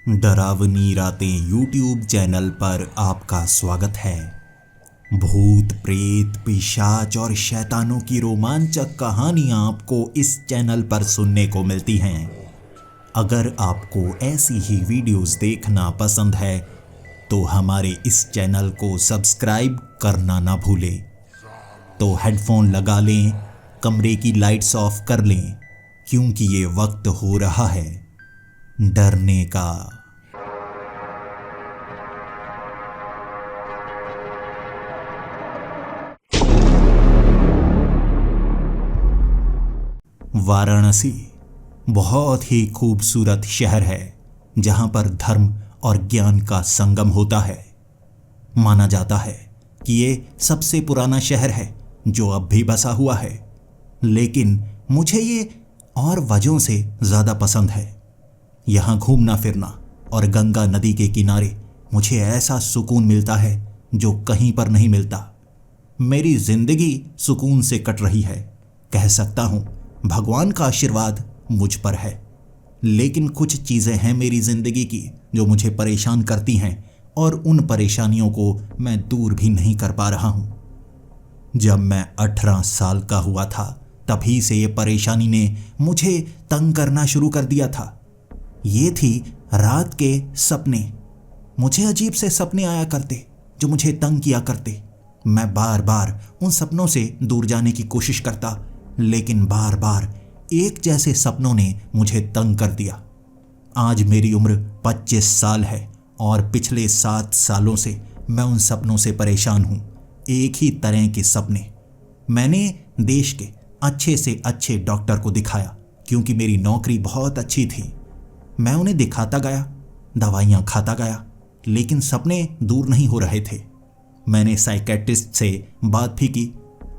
डरावनी रातें YouTube channel पर आपका स्वागत है। भूत प्रेत पिशाच और शैतानों की रोमांचक कहानियां आपको इस चैनल पर सुनने को मिलती हैं। अगर आपको ऐसी ही वीडियोस देखना पसंद है तो हमारे इस चैनल को सब्सक्राइब करना ना भूलें। तो हेडफोन लगा लें, कमरे की लाइट्स ऑफ कर लें, क्योंकि ये वक्त हो रहा है डरने का। वाराणसी बहुत ही खूबसूरत शहर है, जहां पर धर्म और ज्ञान का संगम होता है। माना जाता है कि ये सबसे पुराना शहर है जो अब भी बसा हुआ है, लेकिन मुझे ये और वजहों से ज़्यादा पसंद है। यहाँ घूमना फिरना और गंगा नदी के किनारे मुझे ऐसा सुकून मिलता है जो कहीं पर नहीं मिलता। मेरी जिंदगी सुकून से कट रही है। कह सकता हूँ भगवान का आशीर्वाद मुझ पर है। लेकिन कुछ चीज़ें हैं मेरी ज़िंदगी की जो मुझे परेशान करती हैं, और उन परेशानियों को मैं दूर भी नहीं कर पा रहा हूँ। जब मैं 18 साल का हुआ था, तभी से ये परेशानी ने मुझे तंग करना शुरू कर दिया था। ये थी रात के सपने। मुझे अजीब से सपने आया करते जो मुझे तंग किया करते। मैं बार बार उन सपनों से दूर जाने की कोशिश करता, लेकिन बार बार एक जैसे सपनों ने मुझे तंग कर दिया। आज मेरी उम्र 25 साल है और पिछले 7 सालों से मैं उन सपनों से परेशान हूँ। एक ही तरह के सपने। मैंने देश के अच्छे से अच्छे डॉक्टर को दिखाया, क्योंकि मेरी नौकरी बहुत अच्छी थी। मैं उन्हें दिखाता गया, दवाइयाँ खाता गया, लेकिन सपने दूर नहीं हो रहे थे। मैंने साइकेट्रिस्ट से बात भी की।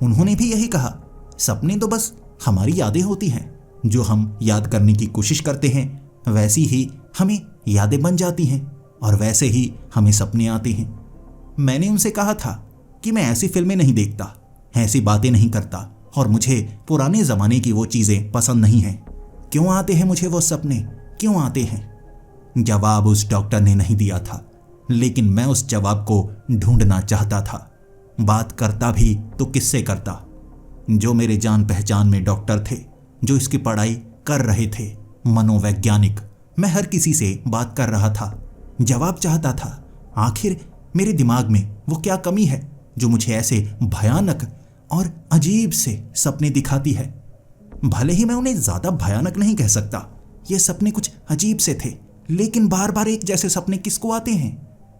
उन्होंने भी यही कहा, सपने तो बस हमारी यादें होती हैं, जो हम याद करने की कोशिश करते हैं वैसी ही हमें यादें बन जाती हैं, और वैसे ही हमें सपने आते हैं। मैंने उनसे कहा था कि मैं ऐसी फिल्में नहीं देखता, ऐसी बातें नहीं करता, और मुझे पुराने ज़माने की वो चीज़ें पसंद नहीं हैं। क्यों आते हैं मुझे वो सपने, क्यों आते हैं? जवाब उस डॉक्टर ने नहीं दिया था, लेकिन मैं उस जवाब को ढूंढना चाहता था। बात करता भी तो किससे करता? जो मेरे जान पहचान में डॉक्टर थे, जो इसकी पढ़ाई कर रहे थे, मनोवैज्ञानिक। मैं हर किसी से बात कर रहा था, जवाब चाहता था। आखिर मेरे दिमाग में वो क्या कमी है जो मुझे ऐसे भयानक और अजीब से सपने दिखाती है? भले ही मैं उन्हें ज़्यादा भयानक नहीं कह सकता, ये सपने कुछ अजीब से थे, लेकिन बार बार एक जैसे सपने किसको आते हैं?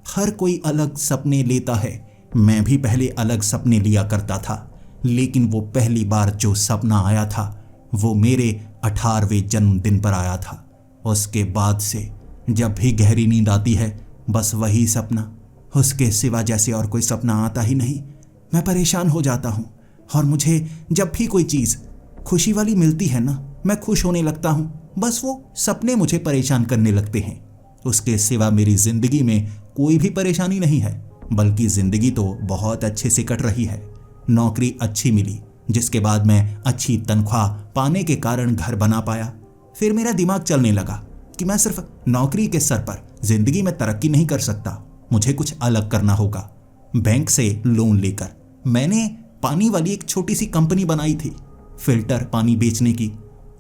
हर कोई अलग सपने लेता है। मैं भी पहले अलग सपने लिया करता था, लेकिन वो पहली बार जो सपना आया था वो मेरे 18वें जन्मदिन पर आया था। उसके बाद से जब भी गहरी नींद आती है, बस वही सपना, उसके सिवा जैसे और कोई सपना आता ही नहीं। मैं परेशान हो जाता हूँ, और मुझे जब भी कोई चीज़ खुशी वाली मिलती है ना, मैं खुश होने लगता हूँ। बस वो सपने मुझे परेशान करने लगते हैं। उसके सिवा मेरी ज़िंदगी में कोई भी परेशानी नहीं है, बल्कि ज़िंदगी तो बहुत अच्छे से कट रही है। नौकरी अच्छी मिली, जिसके बाद मैं अच्छी तनख्वाह पाने के कारण घर बना पाया। फिर मेरा दिमाग चलने लगा कि मैं सिर्फ नौकरी के सर पर ज़िंदगी में तरक्की नहीं कर सकता, मुझे कुछ अलग करना होगा। बैंक से लोन लेकर मैंने पानी वाली एक छोटी सी कंपनी बनाई थी, फिल्टर पानी बेचने की।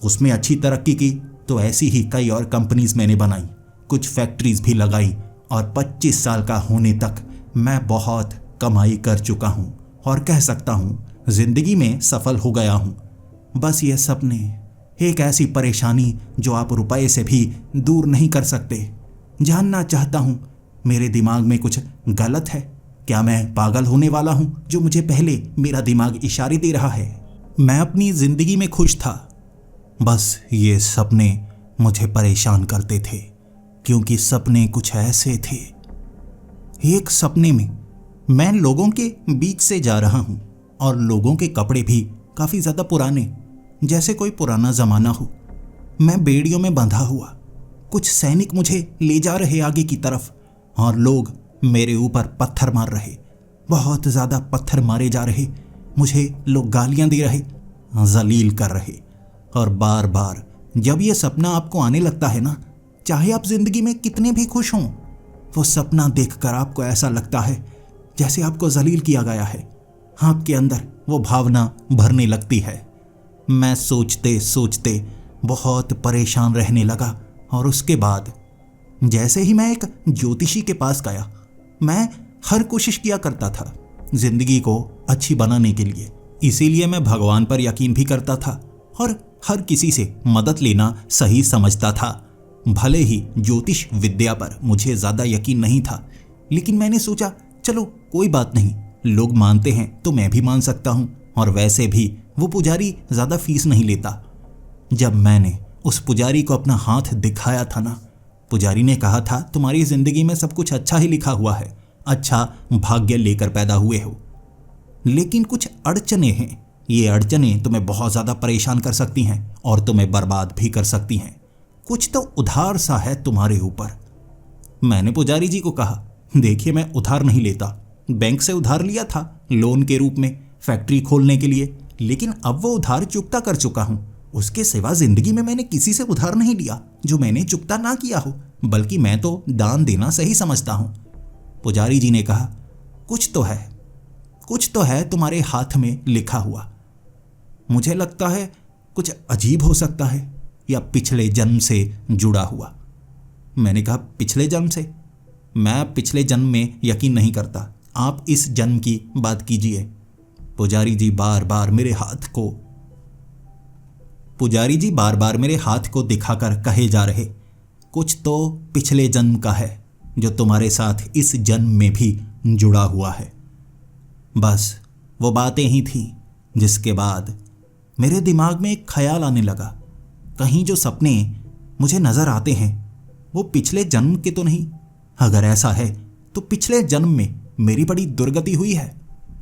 उसमें अच्छी तरक्की की तो ऐसी ही कई और कंपनीज मैंने बनाई, कुछ फैक्ट्रीज भी लगाई, और 25 साल का होने तक मैं बहुत कमाई कर चुका हूँ, और कह सकता हूँ जिंदगी में सफल हो गया हूँ। बस ये सपने एक ऐसी परेशानी जो आप रुपए से भी दूर नहीं कर सकते। जानना चाहता हूँ, मेरे दिमाग में कुछ गलत है? क्या मैं पागल होने वाला हूँ जो मुझे पहले मेरा दिमाग इशारे दे रहा है? मैं अपनी जिंदगी में खुश था, बस ये सपने मुझे परेशान करते थे, क्योंकि सपने कुछ ऐसे थे। एक सपने में मैं लोगों के बीच से जा रहा हूँ, और लोगों के कपड़े भी काफ़ी ज़्यादा पुराने, जैसे कोई पुराना ज़माना हो। मैं बेड़ियों में बंधा हुआ, कुछ सैनिक मुझे ले जा रहे आगे की तरफ, और लोग मेरे ऊपर पत्थर मार रहे, बहुत ज़्यादा पत्थर मारे जा रहे। मुझे लोग गालियाँ दे रहे, जलील कर रहे। और बार बार जब ये सपना आपको आने लगता है ना, चाहे आप जिंदगी में कितने भी खुश हों, वो सपना देखकर आपको ऐसा लगता है जैसे आपको जलील किया गया है। आपके अंदर वो भावना भरने लगती है। मैं सोचते सोचते बहुत परेशान रहने लगा और उसके बाद जैसे ही मैं एक ज्योतिषी के पास गया, मैं हर कोशिश किया करता था जिंदगी को अच्छी बनाने के लिए। इसीलिए मैं भगवान पर यकीन भी करता था और हर किसी से मदद लेना सही समझता था। भले ही ज्योतिष विद्या पर मुझे ज़्यादा यकीन नहीं था, लेकिन मैंने सोचा चलो कोई बात नहीं, लोग मानते हैं तो मैं भी मान सकता हूँ। और वैसे भी वो पुजारी ज़्यादा फीस नहीं लेता। जब मैंने उस पुजारी को अपना हाथ दिखाया था ना, पुजारी ने कहा था तुम्हारी ज़िंदगी में सब कुछ अच्छा ही लिखा हुआ है, अच्छा भाग्य लेकर पैदा हुए हो, लेकिन कुछ अड़चने हैं। ये अड़चने तुम्हें बहुत ज़्यादा परेशान कर सकती हैं और तुम्हें बर्बाद भी कर सकती हैं। कुछ तो उधार सा है तुम्हारे ऊपर। मैंने पुजारी जी को कहा देखिए मैं उधार नहीं लेता, बैंक से उधार लिया था लोन के रूप में फैक्ट्री खोलने के लिए, लेकिन अब वो उधार चुकता कर चुका हूँ। उसके सिवा जिंदगी में मैंने किसी से उधार नहीं लिया जो मैंने चुकता ना किया हो, बल्कि मैं तो दान देना सही समझता हूँ। पुजारी जी ने कहा कुछ तो है तुम्हारे हाथ में लिखा हुआ। मुझे लगता है कुछ अजीब हो सकता है या पिछले जन्म से जुड़ा हुआ। मैंने कहा पिछले जन्म से? मैं पिछले जन्म में यकीन नहीं करता, आप इस जन्म की बात कीजिए। पुजारी जी बार बार मेरे हाथ को दिखाकर कहे जा रहे कुछ तो पिछले जन्म का है जो तुम्हारे साथ इस जन्म में भी जुड़ा हुआ है। बस वो बातें ही थीं जिसके बाद मेरे दिमाग में एक ख्याल आने लगा, कहीं जो सपने मुझे नज़र आते हैं वो पिछले जन्म के तो नहीं? अगर ऐसा है तो पिछले जन्म में मेरी बड़ी दुर्गति हुई है।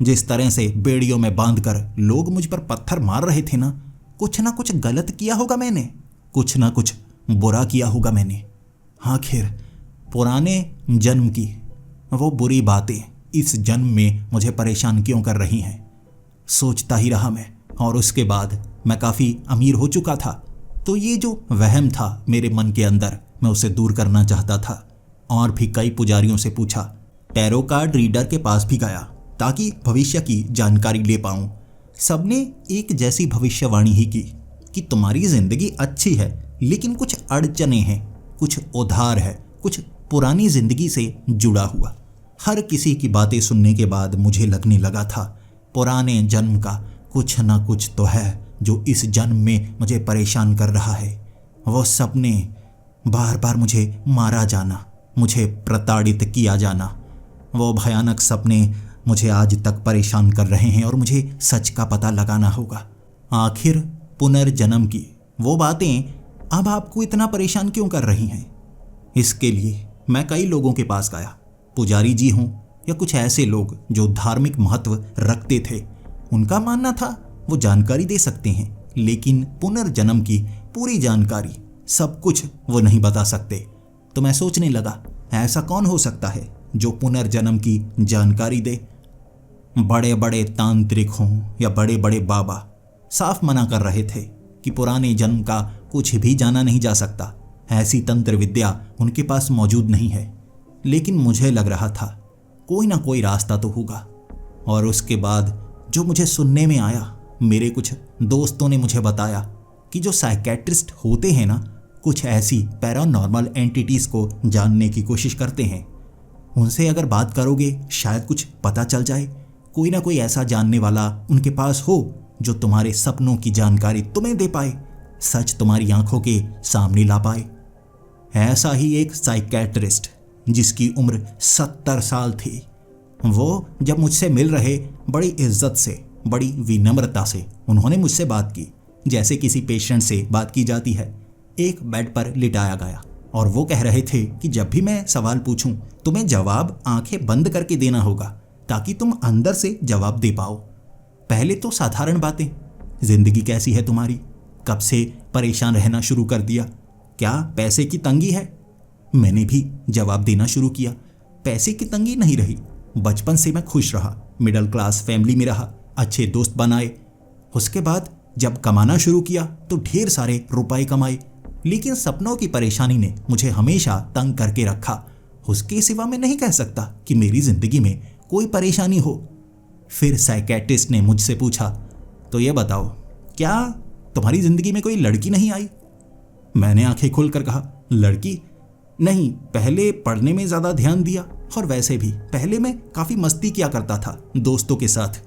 जिस तरह से बेड़ियों में बांधकर लोग मुझ पर पत्थर मार रहे थे ना कुछ गलत किया होगा मैंने, कुछ ना कुछ बुरा किया होगा मैंने। आखिर पुराने जन्म की वो बुरी बातें इस जन्म में मुझे परेशान क्यों कर रही हैं? सोचता ही रहा मैं। और उसके बाद मैं काफ़ी अमीर हो चुका था, तो ये जो वहम था मेरे मन के अंदर, मैं उसे दूर करना चाहता था। और भी कई पुजारियों से पूछा, टैरो कार्ड रीडर के पास भी गया ताकि भविष्य की जानकारी ले पाऊँ। सबने एक जैसी भविष्यवाणी ही की कि तुम्हारी ज़िंदगी अच्छी है, लेकिन कुछ अड़चने हैं, कुछ उधार है, कुछ पुरानी ज़िंदगी से जुड़ा हुआ। हर किसी की बातें सुनने के बाद मुझे लगने लगा था पुराने जन्म का कुछ ना कुछ तो है जो इस जन्म में मुझे परेशान कर रहा है। वो सपने, बार बार मुझे मारा जाना, मुझे प्रताड़ित किया जाना, वो भयानक सपने मुझे आज तक परेशान कर रहे हैं और मुझे सच का पता लगाना होगा। आखिर पुनर्जन्म की वो बातें अब आपको इतना परेशान क्यों कर रही हैं? इसके लिए मैं कई लोगों के पास गया, पुजारी जी हों या कुछ ऐसे लोग जो धार्मिक महत्व रखते थे। उनका मानना था वो जानकारी दे सकते हैं, लेकिन पुनर्जन्म की पूरी जानकारी, सब कुछ वो नहीं बता सकते। तो मैं सोचने लगा ऐसा कौन हो सकता है जो पुनर्जन्म की जानकारी दे? बड़े बड़े तांत्रिक हों या बड़े बड़े बाबा साफ मना कर रहे थे कि पुराने जन्म का कुछ भी जाना नहीं जा सकता, ऐसी तंत्र विद्या उनके पास मौजूद नहीं है। लेकिन मुझे लग रहा था कोई ना कोई रास्ता तो होगा। और उसके बाद जो मुझे सुनने में आया, मेरे कुछ दोस्तों ने मुझे बताया कि जो साइकेट्रिस्ट होते हैं ना, कुछ ऐसी पैरानॉर्मल एंटिटीज़ को जानने की कोशिश करते हैं। उनसे अगर बात करोगे शायद कुछ पता चल जाए, कोई ना कोई ऐसा जानने वाला उनके पास हो जो तुम्हारे सपनों की जानकारी तुम्हें दे पाए, सच तुम्हारी आंखों के सामने ला पाए। ऐसा ही एक साइकेट्रिस्ट जिसकी उम्र 70 साल थी, वो जब मुझसे मिल रहे बड़ी इज्जत से, बड़ी विनम्रता से उन्होंने मुझसे बात की, जैसे किसी पेशेंट से बात की जाती है। एक बेड पर लिटाया गया और वो कह रहे थे कि जब भी मैं सवाल पूछूं तुम्हें जवाब आंखें बंद करके देना होगा ताकि तुम अंदर से जवाब दे पाओ। पहले तो साधारण बातें, जिंदगी कैसी है तुम्हारी, कब से परेशान रहना शुरू कर दिया, क्या पैसे की तंगी है? मैंने भी जवाब देना शुरू किया। पैसे की तंगी नहीं रही, बचपन से मैं खुश रहा, मिडिल क्लास फैमिली में रहा, अच्छे दोस्त बनाए। उसके बाद जब कमाना शुरू किया तो ढेर सारे रुपए कमाए, लेकिन सपनों की परेशानी ने मुझे हमेशा तंग करके रखा। उसके सिवा मैं नहीं कह सकता कि मेरी जिंदगी में कोई परेशानी हो। फिर साइकियाट्रिस्ट ने मुझसे पूछा, तो ये बताओ, क्या तुम्हारी जिंदगी में कोई लड़की नहीं आई? मैंने आंखें खोलकर कहा, लड़की? नहीं, पहले पढ़ने में ज़्यादा ध्यान दिया और वैसे भी पहले मैं काफ़ी मस्ती किया करता था दोस्तों के साथ।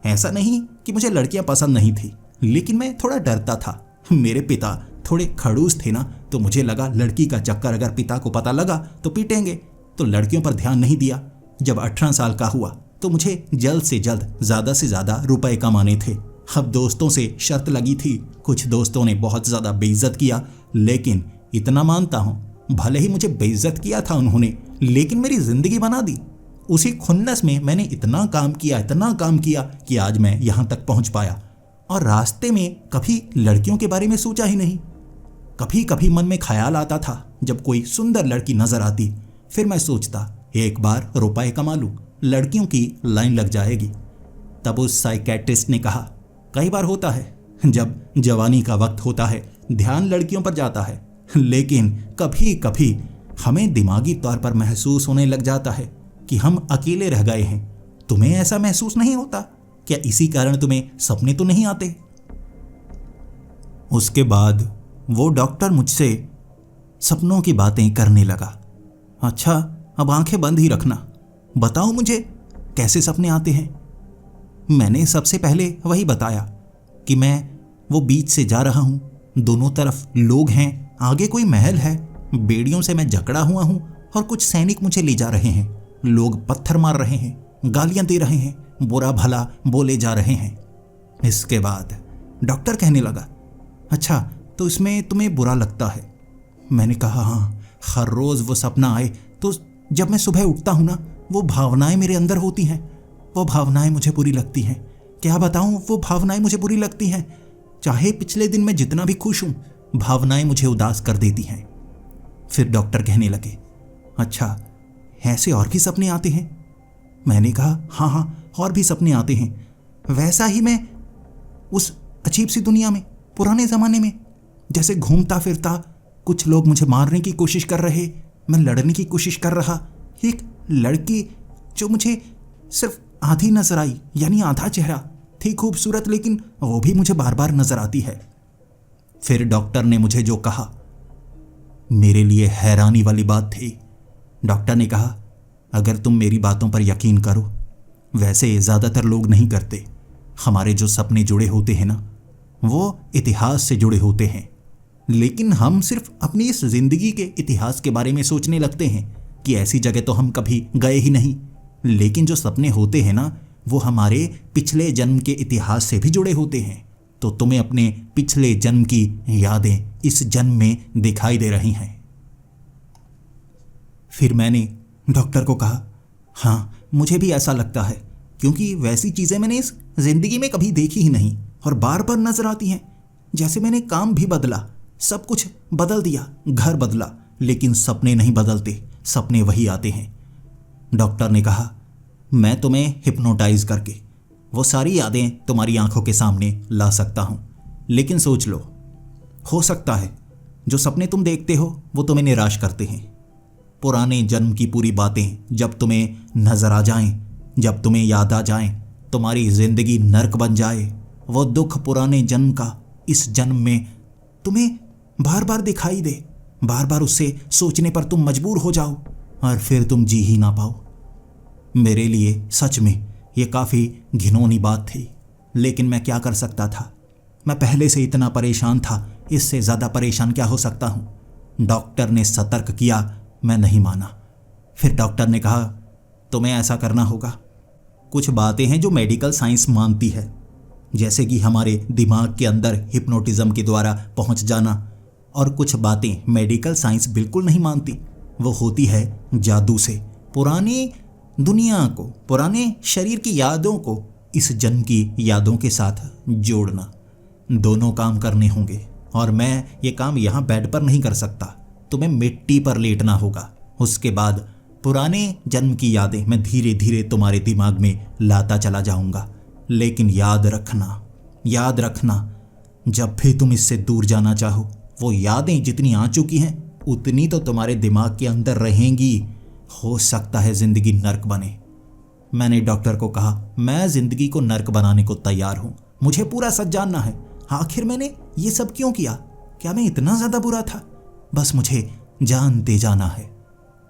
ऐसा नहीं कि मुझे लड़कियां पसंद नहीं थी, लेकिन मैं थोड़ा डरता था। मेरे पिता थोड़े खड़ूस थे ना, तो मुझे लगा लड़की का चक्कर अगर पिता को पता लगा तो पीटेंगे, तो लड़कियों पर ध्यान नहीं दिया। जब 18 साल का हुआ तो मुझे जल्द से जल्द ज़्यादा से ज़्यादा रुपए कमाने थे। अब दोस्तों से शर्त लगी थी। कुछ दोस्तों ने बहुत ज़्यादा बेइज्जत किया, लेकिन इतना मानता हूँ, भले ही मुझे बेइज्जत किया था उन्होंने, लेकिन मेरी ज़िंदगी बना दी। उसी खुन्नस में मैंने इतना काम किया कि आज मैं यहाँ तक पहुँच पाया। और रास्ते में कभी लड़कियों के बारे में सोचा ही नहीं। कभी कभी मन में ख्याल आता था, जब कोई सुंदर लड़की नजर आती, फिर मैं सोचता एक बार रुपए कमा लूं, लड़कियों की लाइन लग जाएगी। तब उस साइकियाट्रिस्ट ने कहा, कई बार होता है जब जवानी का वक्त होता है, ध्यान लड़कियों पर जाता है, लेकिन कभी कभी हमें दिमागी तौर पर महसूस होने लग जाता है कि हम अकेले रह गए हैं। तुम्हें ऐसा महसूस नहीं होता? क्या इसी कारण तुम्हें सपने तो नहीं आते? उसके बाद वो डॉक्टर मुझसे सपनों की बातें करने लगा। अच्छा, अब आंखें बंद ही रखना, बताओ मुझे कैसे सपने आते हैं। मैंने सबसे पहले वही बताया कि मैं वो बीच से जा रहा हूँ, दोनों तरफ लोग हैं, आगे कोई महल है, बेड़ियों से मैं जकड़ा हुआ हूँ और कुछ सैनिक मुझे ले जा रहे हैं। लोग पत्थर मार रहे हैं, गालियां दे रहे हैं, बुरा भला बोले जा रहे हैं। इसके बाद डॉक्टर कहने लगा, अच्छा तो इसमें तुम्हें बुरा लगता है? मैंने कहा, हाँ, हर रोज़ वो सपना आए तो जब मैं सुबह उठता हूँ ना, वो भावनाएं मेरे अंदर होती हैं, वो भावनाएं मुझे बुरी लगती हैं। क्या बताऊँ, वो भावनाएं मुझे बुरी लगती हैं। चाहे पिछले दिन मैं जितना भी खुश हूँ, भावनाएं मुझे उदास कर देती हैं। फिर डॉक्टर कहने लगे, अच्छा ऐसे और भी सपने आते हैं? मैंने कहा, हाँ, और भी सपने आते हैं। वैसा ही मैं उस अजीब सी दुनिया में, पुराने ज़माने में जैसे घूमता फिरता, कुछ लोग मुझे मारने की कोशिश कर रहे, मैं लड़ने की कोशिश कर रहा। एक लड़की जो मुझे सिर्फ आधी नजर आई, यानी आधा चेहरा, थी खूबसूरत, लेकिन वो भी मुझे बार बार नजर आती है। फिर डॉक्टर ने मुझे जो कहा, मेरे लिए हैरानी वाली बात थी। डॉक्टर ने कहा, अगर तुम मेरी बातों पर यकीन करो, वैसे ज़्यादातर लोग नहीं करते। हमारे जो सपने जुड़े होते हैं ना, वो इतिहास से जुड़े होते हैं, लेकिन हम सिर्फ अपनी इस जिंदगी के इतिहास के बारे में सोचने लगते हैं कि ऐसी जगह तो हम कभी गए ही नहीं। लेकिन जो सपने होते हैं ना, वो हमारे पिछले जन्म के इतिहास से भी जुड़े होते हैं। तो तुम्हें अपने पिछले जन्म की यादें इस जन्म में दिखाई दे रही हैं। फिर मैंने डॉक्टर को कहा, हाँ, मुझे भी ऐसा लगता है, क्योंकि वैसी चीज़ें मैंने इस जिंदगी में कभी देखी ही नहीं और बार बार नजर आती हैं। जैसे मैंने काम भी बदला, सब कुछ बदल दिया, घर बदला, लेकिन सपने नहीं बदलते, सपने वही आते हैं। डॉक्टर ने कहा, मैं तुम्हें हिप्नोटाइज करके वो सारी यादें तुम्हारी आंखों के सामने ला सकता हूँ, लेकिन सोच लो, हो सकता है जो सपने तुम देखते हो वो तुम्हें निराश करते हैं। पुराने जन्म की पूरी बातें जब तुम्हें नजर आ जाएं, जब तुम्हें याद आ जाएं, तुम्हारी जिंदगी नर्क बन जाए, वो दुख पुराने जन्म का इस जन्म में तुम्हें बार बार दिखाई दे, बार बार उससे सोचने पर तुम मजबूर हो जाओ और फिर तुम जी ही ना पाओ। मेरे लिए सच में ये काफ़ी घिनौनी बात थी, लेकिन मैं क्या कर सकता था। मैं पहले से इतना परेशान था, इससे ज़्यादा परेशान क्या हो सकता हूँ। डॉक्टर ने सतर्क किया, मैं नहीं माना। फिर डॉक्टर ने कहा, तुम्हें ऐसा करना होगा। कुछ बातें हैं जो मेडिकल साइंस मानती है, जैसे कि हमारे दिमाग के अंदर हिप्नोटिज्म के द्वारा पहुंच जाना, और कुछ बातें मेडिकल साइंस बिल्कुल नहीं मानती। वो होती है जादू से पुरानी दुनिया को, पुराने शरीर की यादों को इस जन्म की यादों के साथ जोड़ना। दोनों काम करने होंगे, और मैं ये काम यहाँ बेड पर नहीं कर सकता, तुम्हें मिट्टी पर लेटना होगा। उसके बाद पुराने जन्म की यादें मैं धीरे धीरे तुम्हारे दिमाग में लाता चला जाऊंगा। लेकिन याद रखना, जब भी तुम इससे दूर जाना चाहो, वो यादें जितनी आ चुकी हैं उतनी तो तुम्हारे दिमाग के अंदर रहेंगी। हो सकता है जिंदगी नर्क बने। मैंने डॉक्टर को कहा, मैं जिंदगी को नर्क बनाने को तैयार हूं, मुझे पूरा सच जानना है। आखिर मैंने ये सब क्यों किया? क्या मैं इतना ज्यादा बुरा था? बस मुझे जानते जाना है।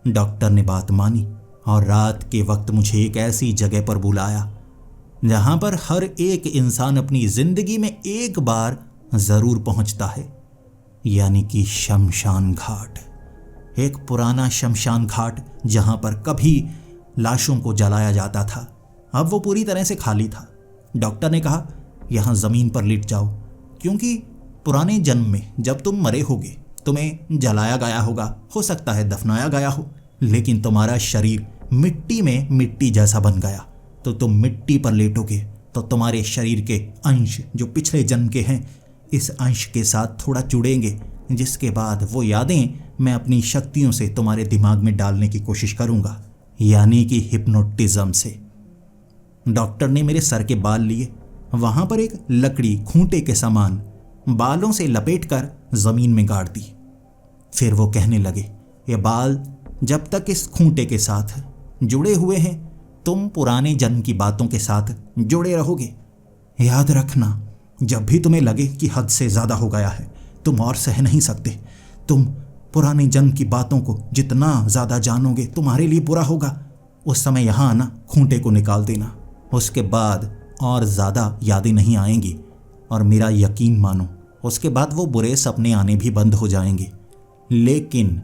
डॉक्टर ने बात मानी और रात के वक्त मुझे एक ऐसी जगह पर बुलाया जहां पर हर एक इंसान अपनी जिंदगी में एक बार जरूर पहुंचता है, यानी कि शमशान घाट। एक पुराना शमशान घाट जहां पर कभी लाशों को जलाया जाता था, अब वो पूरी तरह से खाली था। डॉक्टर ने कहा, यहां जमीन पर लेट जाओ, क्योंकि पुराने जन्म में जब तुम मरे होगे तुम्हें जलाया गया होगा, हो सकता है दफनाया गया हो, लेकिन तुम्हारा शरीर मिट्टी में मिट्टी जैसा बन गया, तो तुम मिट्टी पर लेटोगे तो तुम्हारे शरीर के अंश जो पिछले जन्म के हैं इस अंश के साथ थोड़ा जुड़ेंगे, जिसके बाद वो यादें मैं अपनी शक्तियों से तुम्हारे दिमाग में डालने की कोशिश करूंगा, यानी कि हिप्नोटिज्म से। डॉक्टर ने मेरे सर के बाल लिए, वहां पर एक लकड़ी खूंटे के समान बालों से लपेटकर जमीन में गाड़ दी। फिर वो कहने लगे, ये बाल जब तक इस खूंटे के साथ जुड़े हुए हैं तुम पुराने जन्म की बातों के साथ जुड़े रहोगे। याद रखना, जब भी तुम्हें लगे कि हद से ज्यादा हो गया है, तुम और सह नहीं सकते, तुम पुराने जन्म की बातों को जितना ज्यादा जानोगे तुम्हारे लिए बुरा होगा, उस समय यहाँ आना, खूंटे को निकाल देना, उसके बाद और ज्यादा यादें नहीं आएंगी। और मेरा यकीन मानो, उसके बाद वो बुरे सपने आने भी बंद हो जाएंगे। लेकिन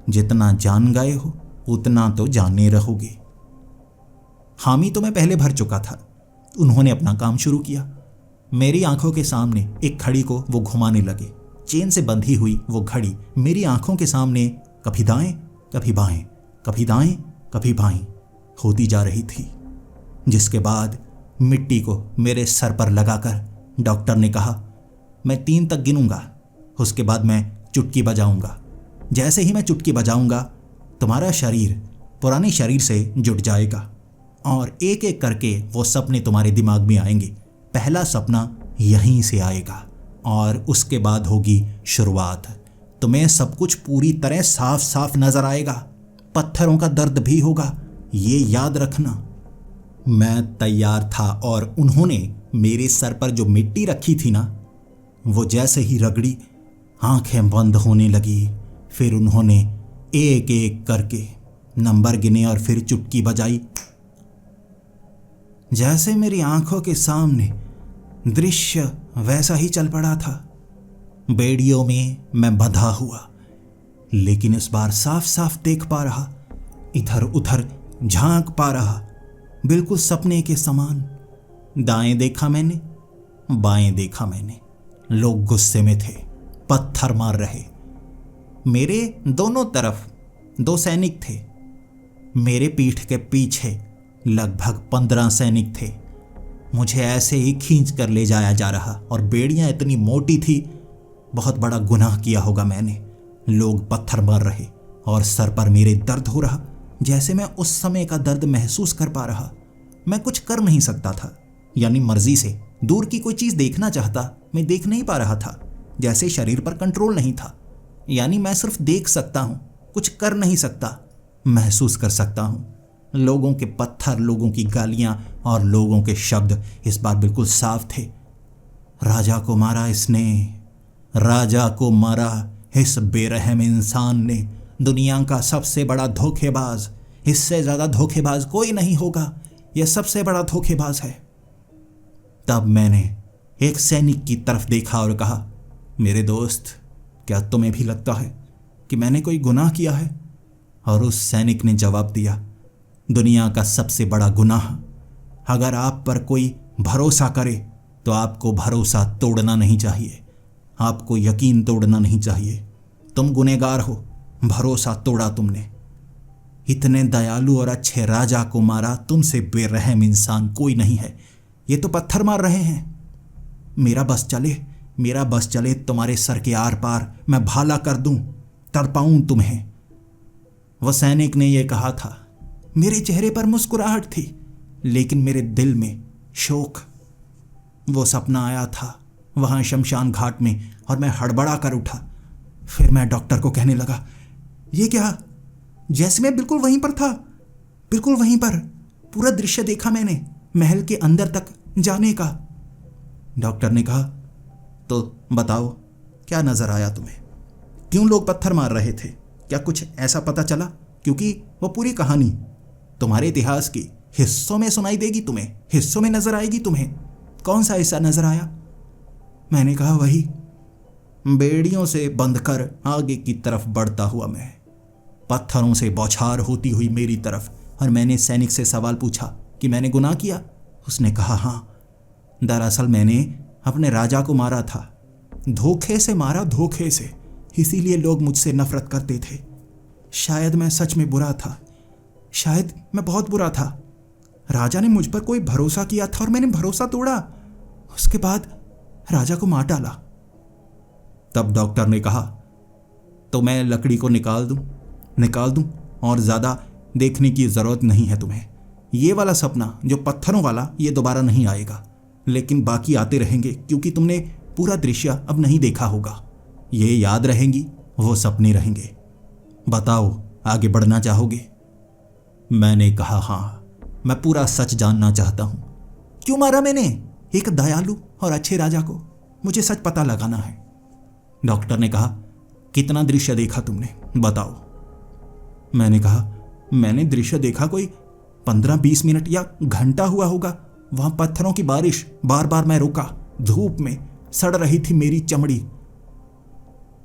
जितना जान गए हो उतना तो जाने रहोगे। हामी तो मैं पहले भर चुका था। उन्होंने अपना काम शुरू किया। मेरी आंखों के सामने एक घड़ी को वो घुमाने लगे। चेन से बंधी हुई वो घड़ी मेरी आंखों के सामने कभी दाएं कभी बाएं, कभी दाएं कभी बाएं होती जा रही थी, जिसके बाद मिट्टी को मेरे सर पर लगाकर डॉक्टर ने कहा, मैं 3 तक गिनूंगा, उसके बाद मैं चुटकी बजाऊंगा। जैसे ही मैं चुटकी बजाऊंगा तुम्हारा शरीर पुराने शरीर से जुड़ जाएगा और एक एक करके वो सपने तुम्हारे दिमाग में आएंगे। पहला सपना यहीं से आएगा और उसके बाद होगी शुरुआत। तुम्हें सब कुछ पूरी तरह साफ साफ नजर आएगा, पत्थरों का दर्द भी होगा, ये याद रखना। मैं तैयार था और उन्होंने मेरे सर पर जो मिट्टी रखी थी ना, वो जैसे ही रगड़ी आंखें बंद होने लगी। फिर उन्होंने एक एक करके नंबर गिने और फिर चुटकी बजाई। जैसे मेरी आंखों के सामने दृश्य वैसा ही चल पड़ा था। बेड़ियों में मैं बंधा हुआ, लेकिन इस बार साफ साफ देख पा रहा, इधर उधर झांक पा रहा, बिल्कुल सपने के समान। दाएं देखा मैंने, बाएं देखा मैंने। लोग गुस्से में थे, पत्थर मार रहे। मेरे दोनों तरफ 2 सैनिक थे। मेरे पीठ के पीछे लगभग 15 सैनिक थे। मुझे ऐसे ही खींच कर ले जाया जा रहा और बेड़ियां इतनी मोटी थी, बहुत बड़ा गुनाह किया होगा मैंने। लोग पत्थर मार रहे और सर पर मेरे दर्द हो रहा, जैसे मैं उस समय का दर्द महसूस कर पा रहा। मैं कुछ कर नहीं सकता था, यानी मर्जी से दूर की कोई चीज देखना चाहता, मैं देख नहीं पा रहा था, जैसे शरीर पर कंट्रोल नहीं था। यानी मैं सिर्फ देख सकता हूं, कुछ कर नहीं सकता, महसूस कर सकता हूं। लोगों के पत्थर, लोगों की गालियां और लोगों के शब्द इस बार बिल्कुल साफ थे। राजा को मारा इसने, राजा को मारा इस बेरहम इंसान ने, दुनिया का सबसे बड़ा धोखेबाज, इससे ज्यादा धोखेबाज कोई नहीं होगा, यह सबसे बड़ा धोखेबाज है। तब मैंने एक सैनिक की तरफ देखा और कहा, मेरे दोस्त, क्या तुम्हें भी लगता है कि मैंने कोई गुनाह किया है? और उस सैनिक ने जवाब दिया, दुनिया का सबसे बड़ा गुनाह, अगर आप पर कोई भरोसा करे तो आपको भरोसा तोड़ना नहीं चाहिए, आपको यकीन तोड़ना नहीं चाहिए। तुम गुनहगार हो, भरोसा तोड़ा तुमने। इतने दयालु और अच्छे राजा को मारा, तुमसे बेरहम इंसान कोई नहीं है। ये तो पत्थर मार रहे हैं। मेरा बस चले तुम्हारे सर के आर पार, मैं भाला कर दूं, तड़पाऊं तुम्हें। वह सैनिक ने यह कहा था। मेरे चेहरे पर मुस्कुराहट थी, लेकिन मेरे दिल में शोक। वो सपना आया था, वहां शमशान घाट में और मैं हड़बड़ा कर उठा। फिर मैं डॉक्टर को कहने लगा, ये क्या? जैसे मैं बिल्कुल वहीं पर था, बिल्कुल वहीं पर। पूरा दृश्य देखा मैंने, महल के अंदर तक जाने का। डॉक्टर ने कहा, तो बताओ क्या नजर आया तुम्हें? क्यों लोग पत्थर मार रहे थे? क्या कुछ ऐसा पता चला? क्योंकि वो पूरी कहानी तुम्हारे इतिहास की हिस्सों में सुनाई देगी तुम्हें, हिस्सों में नजर आएगी तुम्हें। कौन सा हिस्सा नजर आया? मैंने कहा, वही बेड़ियों से बंधकर आगे की तरफ बढ़ता हुआ मैं, पत्थरों से बौछार होती हुई मेरी तरफ। और मैंने सैनिक से सवाल पूछा कि मैंने गुनाह किया? उसने कहा, हाँ, दरअसल मैंने अपने राजा को मारा था, धोखे से मारा, धोखे से। इसीलिए लोग मुझसे नफरत करते थे। शायद मैं सच में बुरा था, शायद मैं बहुत बुरा था। राजा ने मुझ पर कोई भरोसा किया था और मैंने भरोसा तोड़ा। उसके बाद राजा को मार डाला। तब डॉक्टर ने कहा, तो मैं लकड़ी को निकाल दूं और ज़्यादा देखने की ज़रूरत नहीं है तुम्हें। ये वाला सपना जो पत्थरों वाला, ये दोबारा नहीं आएगा, लेकिन बाकी आते रहेंगे, क्योंकि तुमने पूरा दृश्य अब नहीं देखा होगा। ये याद रहेंगी, वो सपने रहेंगे। बताओ, आगे बढ़ना चाहोगे? मैंने कहा, हाँ, मैं पूरा सच जानना चाहता हूँ। क्यों मारा मैंने एक दयालु और अच्छे राजा को? मुझे सच पता लगाना है। डॉक्टर ने कहा, कितना दृश्य देखा तुमने, बताओ। मैंने कहा, मैंने दृश्य देखा कोई 15-20 मिनट या घंटा हुआ होगा। वहां पत्थरों की बारिश, बार बार मैं रुका, धूप में सड़ रही थी मेरी चमड़ी।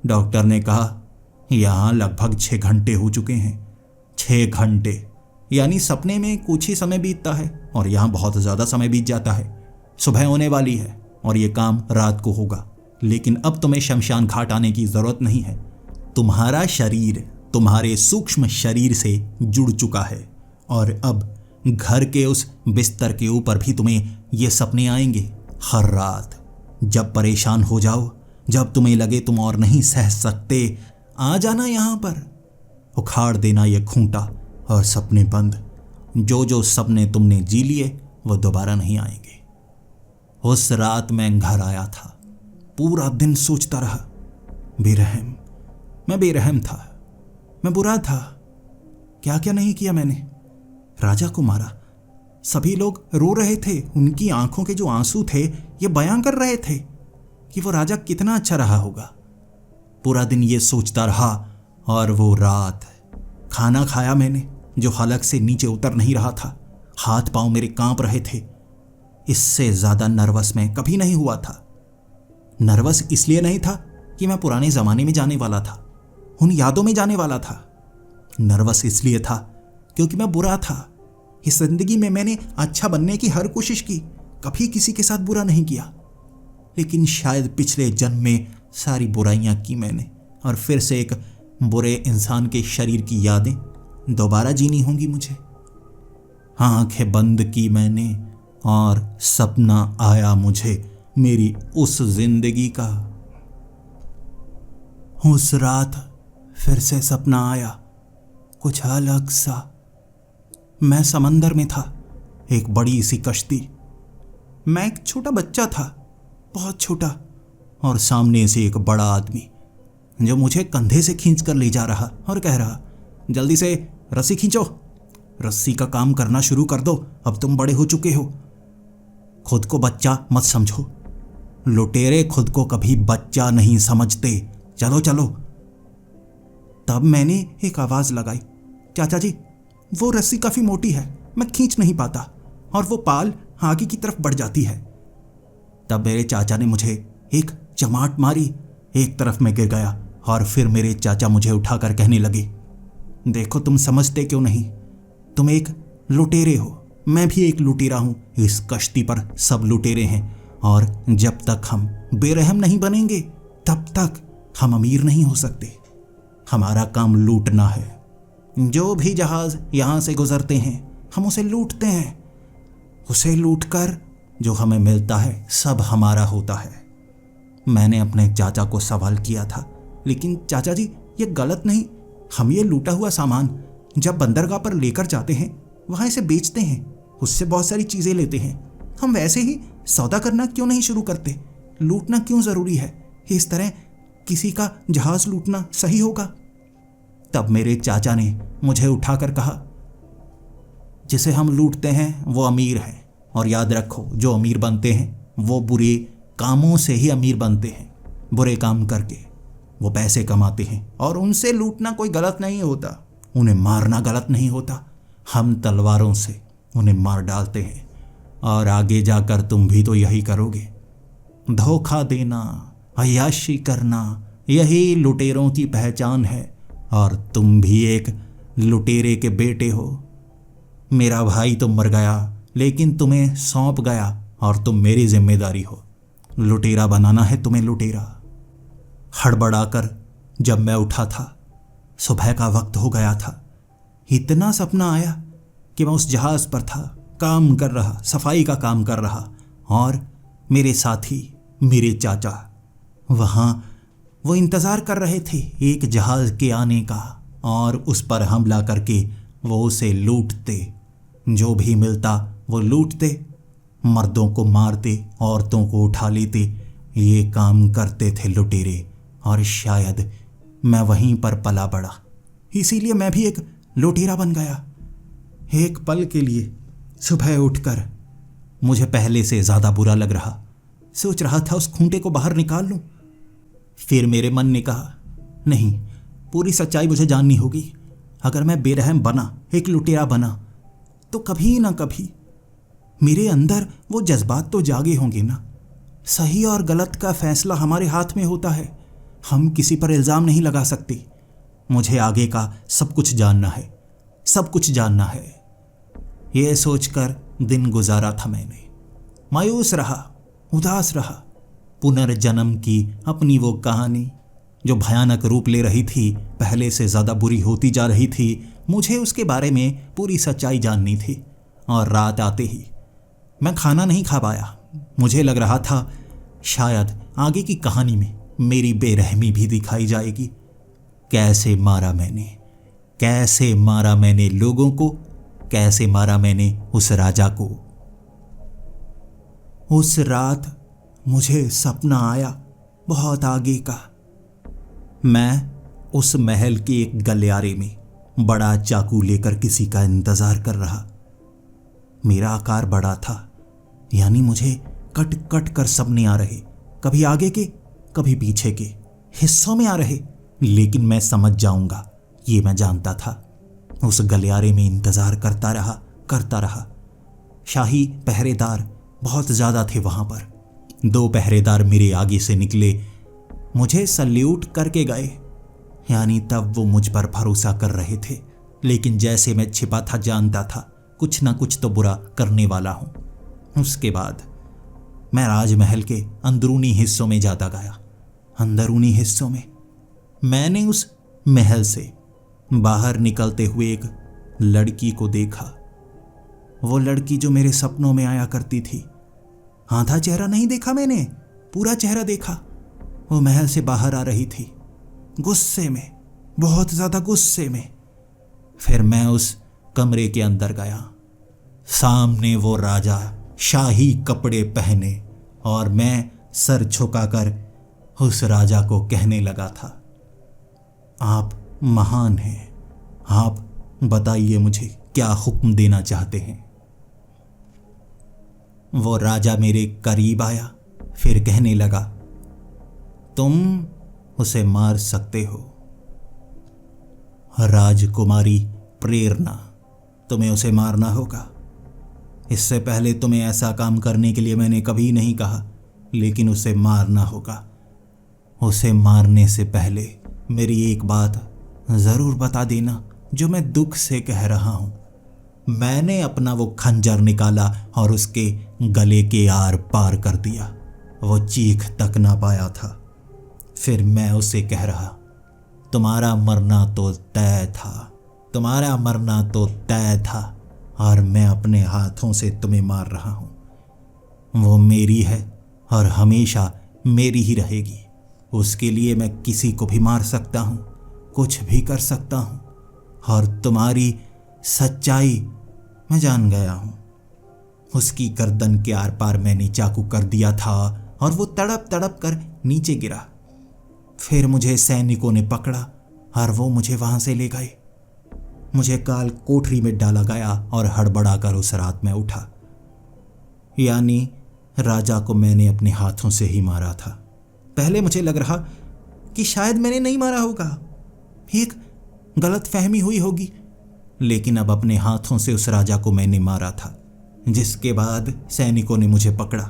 डॉक्टर ने कहा, यहां लगभग 6 घंटे हो चुके हैं। 6 घंटे, यानी सपने में कुछ ही समय बीतता है और यहां बहुत ज्यादा समय बीत जाता है। सुबह होने वाली है और यह काम रात को होगा, लेकिन अब तुम्हें शमशान घाट आने की जरूरत नहीं है। तुम्हारा शरीर तुम्हारे सूक्ष्म शरीर से जुड़ चुका है और अब घर के उस बिस्तर के ऊपर भी तुम्हें ये सपने आएंगे हर रात। जब परेशान हो जाओ, जब तुम्हें लगे तुम और नहीं सह सकते, आ जाना यहाँ पर, उखाड़ देना ये खूंटा और सपने बंद। जो सपने तुमने जी लिए वो दोबारा नहीं आएंगे। उस रात मैं घर आया था, पूरा दिन सोचता रहा। मैं बेरहम था, मैं बुरा था। क्या क्या नहीं किया मैंने। राजा को मारा, सभी लोग रो रहे थे। उनकी आंखों के जो आंसू थे ये बयां कर रहे थे कि वो राजा कितना अच्छा रहा होगा। पूरा दिन ये सोचता रहा और वो रात खाना खाया मैंने जो हलक से नीचे उतर नहीं रहा था। हाथ पांव मेरे कांप रहे थे। इससे ज्यादा नर्वस मैं कभी नहीं हुआ था। नर्वस इसलिए नहीं था कि मैं पुराने जमाने में जाने वाला था, उन यादों में जाने वाला था। नर्वस इसलिए था क्योंकि मैं बुरा था। इस जिंदगी में मैंने अच्छा बनने की हर कोशिश की, कभी किसी के साथ बुरा नहीं किया, लेकिन शायद पिछले जन्म में सारी बुराइयां की मैंने और फिर से एक बुरे इंसान के शरीर की यादें दोबारा जीनी होंगी मुझे। आंखें बंद की मैंने और सपना आया मुझे मेरी उस जिंदगी का। उस रात फिर से सपना आया, कुछ अलग सा। मैं समंदर में था, एक बड़ी सी कश्ती। मैं एक छोटा बच्चा था, बहुत छोटा, और सामने से एक बड़ा आदमी जो मुझे कंधे से खींच कर ले जा रहा और कह रहा, जल्दी से रस्सी खींचो, रस्सी का काम करना शुरू कर दो, अब तुम बड़े हो चुके हो। खुद को बच्चा मत समझो, लुटेरे खुद को कभी बच्चा नहीं समझते, चलो चलो। तब मैंने एक आवाज लगाई, चाचा जी वो रस्सी काफी मोटी है, मैं खींच नहीं पाता और वो पाल आगे की तरफ बढ़ जाती है। तब मेरे चाचा ने मुझे एक चमाट मारी, एक तरफ मैं गिर गया और फिर मेरे चाचा मुझे उठाकर कहने लगे, देखो तुम समझते क्यों नहीं, तुम एक लुटेरे हो, मैं भी एक लुटेरा हूं। इस कश्ती पर सब लुटेरे हैं और जब तक हम बेरहम नहीं बनेंगे तब तक हम अमीर नहीं हो सकते। हमारा काम लूटना है। जो भी जहाज यहां से गुजरते हैं हम उसे लूटते हैं। उसे लूटकर जो हमें मिलता है सब हमारा होता है। मैंने अपने चाचा को सवाल किया था, लेकिन चाचा जी ये गलत नहीं, हम ये लूटा हुआ सामान जब बंदरगाह पर लेकर जाते हैं वहां इसे बेचते हैं, उससे बहुत सारी चीजें लेते हैं। हम वैसे ही सौदा करना क्यों नहीं शुरू करते? लूटना क्यों जरूरी है? इस तरह किसी का जहाज लूटना सही होगा? तब मेरे चाचा ने मुझे उठाकर कहा, जिसे हम लूटते हैं वो अमीर है, और याद रखो जो अमीर बनते हैं वो बुरे कामों से ही अमीर बनते हैं। बुरे काम करके वो पैसे कमाते हैं, और उनसे लूटना कोई गलत नहीं होता, उन्हें मारना गलत नहीं होता। हम तलवारों से उन्हें मार डालते हैं, और आगे जाकर तुम भी तो यही करोगे। धोखा देना, अय्याशी करना, यही लुटेरों की पहचान है, और तुम भी एक लुटेरे के बेटे हो। मेरा भाई तो मर गया, लेकिन तुम्हें सौंप गया, और तुम मेरी जिम्मेदारी हो। लुटेरा बनाना है तुम्हें, लुटेरा। हड़बड़ाकर जब मैं उठा था, सुबह का वक्त हो गया था। इतना सपना आया कि मैं उस जहाज पर था, काम कर रहा, सफाई का काम कर रहा, और मेरे साथी, मेरे चाचा वहाँ वो इंतज़ार कर रहे थे एक जहाज के आने का, और उस पर हमला करके वो उसे लूटते। जो भी मिलता वो लूटते, मर्दों को मारते, औरतों को उठा लेते। ये काम करते थे लुटेरे, और शायद मैं वहीं पर पला बड़ा, इसीलिए मैं भी एक लुटेरा बन गया। एक पल के लिए सुबह उठकर मुझे पहले से ज़्यादा बुरा लग रहा। सोच रहा था उस खूंटे को बाहर निकाल लूं। फिर मेरे मन ने कहा, नहीं, पूरी सच्चाई मुझे जाननी होगी। अगर मैं बेरहम बना, एक लुटेरा बना, तो कभी ना कभी मेरे अंदर वो जज्बात तो जागे होंगे ना। सही और गलत का फैसला हमारे हाथ में होता है, हम किसी पर इल्ज़ाम नहीं लगा सकते। मुझे आगे का सब कुछ जानना है, सब कुछ जानना है। ये सोचकर दिन गुजारा था मैंने। मायूस रहा, उदास रहा। पुनर्जन्म की अपनी वो कहानी जो भयानक रूप ले रही थी, पहले से ज़्यादा बुरी होती जा रही थी। मुझे उसके बारे में पूरी सच्चाई जाननी थी। और रात आते ही मैं खाना नहीं खा पाया। मुझे लग रहा था शायद आगे की कहानी में मेरी बेरहमी भी दिखाई जाएगी। कैसे मारा मैंने, कैसे मारा मैंने लोगों को, कैसे मारा मैंने उस राजा को। उस रात मुझे सपना आया बहुत आगे का। मैं उस महल के एक गलियारे में बड़ा चाकू लेकर किसी का इंतजार कर रहा। मेरा आकार बड़ा था, यानी मुझे कट कट कर सपने आ रहे, कभी आगे के कभी पीछे के हिस्सों में आ रहे, लेकिन मैं समझ जाऊंगा, ये मैं जानता था। उस गलियारे में इंतजार करता रहा। शाही पहरेदार बहुत ज़्यादा थे वहाँ पर। 2 पहरेदार मेरे आगे से निकले, मुझे सल्यूट करके गए, यानी तब वो मुझ पर भरोसा कर रहे थे। लेकिन जैसे मैं छिपा था, जानता था कुछ ना कुछ तो बुरा करने वाला हूँ। उसके बाद मैं राजमहल के अंदरूनी हिस्सों में जाता गया। अंदरूनी हिस्सों में मैंने उस महल से बाहर निकलते हुए एक लड़की को देखा। वो लड़की जो मेरे सपनों में आया करती थी। आधा चेहरा नहीं देखा मैंने, पूरा चेहरा देखा। वो महल से बाहर आ रही थी, गुस्से में, बहुत ज़्यादा गुस्से में। फिर मैं उस कमरे के अंदर गया। सामने वो राजा शाही कपड़े पहने, और मैं सर झुकाकर उस राजा को कहने लगा था, आप महान हैं, आप बताइए मुझे क्या हुक्म देना चाहते हैं। वो राजा मेरे करीब आया, फिर कहने लगा, तुम उसे मार सकते हो। राजकुमारी प्रेरणा, तुम्हें उसे मारना होगा। इससे पहले तुम्हें ऐसा काम करने के लिए मैंने कभी नहीं कहा, लेकिन उसे मारना होगा। उसे मारने से पहले मेरी एक बात ज़रूर बता देना, जो मैं दुख से कह रहा हूँ। मैंने अपना वो खंजर निकाला और उसके गले के आर पार कर दिया। वो चीख तक ना पाया था। फिर मैं उसे कह रहा, तुम्हारा मरना तो तय था, तुम्हारा मरना तो तय था, और मैं अपने हाथों से तुम्हें मार रहा हूँ। वो मेरी है और हमेशा मेरी ही रहेगी। उसके लिए मैं किसी को भी मार सकता हूँ, कुछ भी कर सकता हूँ। और तुम्हारी सच्चाई मैं जान गया हूँ। उसकी गर्दन के आर पार मैंने चाकू कर दिया था, और वो तड़प तड़प कर नीचे गिरा। फिर मुझे सैनिकों ने पकड़ा और वो मुझे वहां से ले गए। मुझे काल कोठरी में डाला गया और हड़बड़ाकर उस रात में उठा। यानी राजा को मैंने अपने हाथों से ही मारा था। पहले मुझे लग रहा कि शायद मैंने नहीं मारा होगा, एक गलत फहमी हुई होगी, लेकिन अब अपने हाथों से उस राजा को मैंने मारा था। जिसके बाद सैनिकों ने मुझे पकड़ा,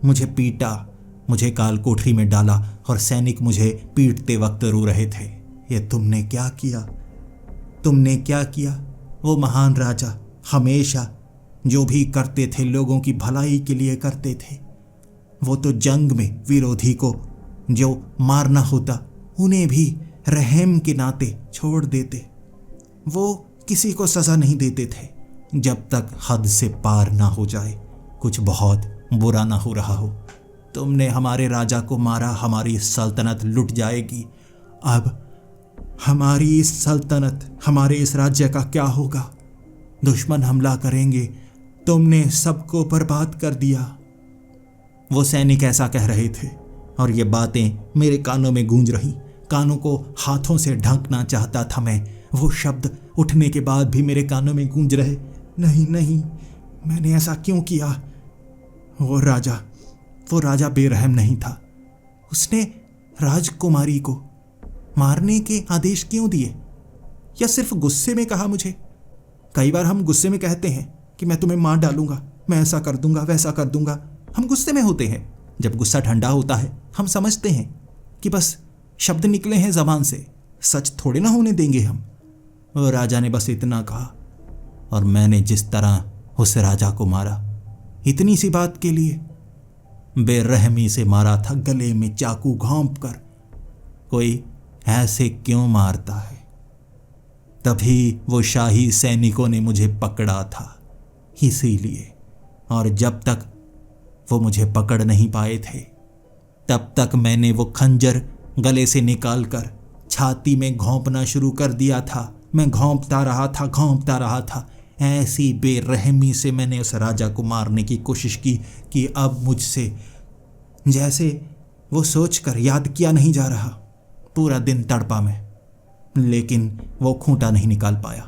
मुझे पीटा, मुझे काल कोठरी में डाला और सैनिक मुझे पीटते वक्त रो रहे थे, ये तुमने क्या किया, तुमने क्या किया। वो महान राजा हमेशा जो भी करते थे लोगों की भलाई के लिए करते थे। वो तो जंग में विरोधी को जो मारना होता उन्हें भी रहम के नाते छोड़ देते। वो किसी को सज़ा नहीं देते थे जब तक हद से पार ना हो जाए, कुछ बहुत बुरा ना हो रहा हो। तुमने हमारे राजा को मारा, हमारी सल्तनत लुट जाएगी। अब हमारी इस सल्तनत, हमारे इस राज्य का क्या होगा? दुश्मन हमला करेंगे, तुमने सबको बर्बाद कर दिया। वो सैनिक ऐसा कह रहे थे और ये बातें मेरे कानों में गूंज रही। कानों को हाथों से ढकना चाहता था मैं, वो शब्द उठने के बाद भी मेरे कानों में गूंज रहे। नहीं नहीं, मैंने ऐसा क्यों किया? वो राजा बेरहम नहीं था। उसने राजकुमारी को मारने के आदेश क्यों दिए? या सिर्फ गुस्से में कहा मुझे? कई बार हम गुस्से में कहते हैं कि मैं तुम्हें मार डालूंगा, मैं ऐसा कर दूंगा, वैसा कर दूंगा। हम गुस्से में होते हैं। जब गुस्सा ठंडा होता है हम समझते हैं कि बस शब्द निकले हैं जबान से, सच थोड़े ना होने देंगे हम। और राजा ने बस इतना कहा और मैंने जिस तरह उस राजा को मारा, इतनी सी बात के लिए बेरहमी से मारा था, गले में चाकू घोंप कर। कोई ऐसे क्यों मारता है? तभी वो शाही सैनिकों ने मुझे पकड़ा था, इसीलिए। और जब तक वो मुझे पकड़ नहीं पाए थे तब तक मैंने वो खंजर गले से निकालकर छाती में घोंपना शुरू कर दिया था। मैं घोंपता रहा था। ऐसी बेरहमी से मैंने उस राजा को मारने की कोशिश की कि अब मुझसे जैसे वो सोचकर याद किया नहीं जा रहा। पूरा दिन तड़पा मैं, लेकिन वो खूंटा नहीं निकाल पाया।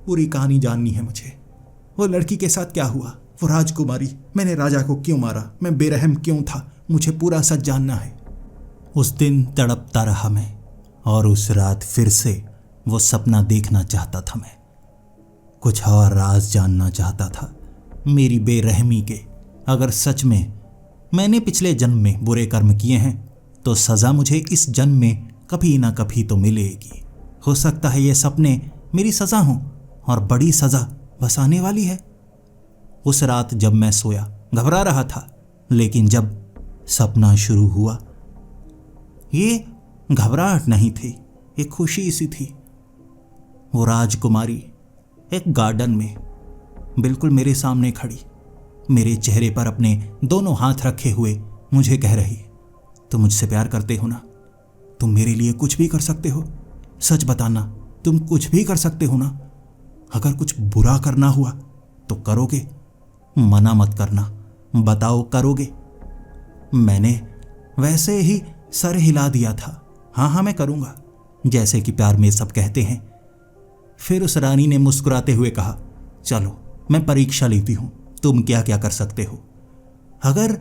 पूरी कहानी जाननी है मुझे। वो लड़की के साथ क्या हुआ, वो राजकुमारी, मैंने राजा को क्यों मारा, मैं बेरहम क्यों था, मुझे पूरा सच जानना है। उस दिन तड़पता रहा मैं और उस रात फिर से वो सपना देखना चाहता था मैं। कुछ और राज जानना चाहता था मेरी बेरहमी के। अगर सच में मैंने पिछले जन्म में बुरे कर्म किए हैं तो सज़ा मुझे इस जन्म में कभी ना कभी तो मिलेगी। हो सकता है ये सपने मेरी सज़ा हों और बड़ी सज़ा बस आने वाली है। उस रात जब मैं सोया घबरा रहा था, लेकिन जब सपना शुरू हुआ, ये घबराहट नहीं थी, एक खुशी सी थी। वो राजकुमारी एक गार्डन में बिल्कुल मेरे सामने खड़ी, मेरे चेहरे पर अपने दोनों हाथ रखे हुए मुझे कह रही, तुम मुझसे प्यार करते हो ना? तुम मेरे लिए कुछ भी कर सकते हो, सच बताना, तुम कुछ भी कर सकते हो ना? अगर कुछ बुरा करना हुआ तो करोगे, मना मत करना, बताओ करोगे? मैंने वैसे ही सर हिला दिया था, हाँ मैं करूँगा, जैसे कि प्यार में सब कहते हैं। फिर उस रानी ने मुस्कुराते हुए कहा, चलो मैं परीक्षा लेती हूँ, तुम क्या क्या कर सकते हो। अगर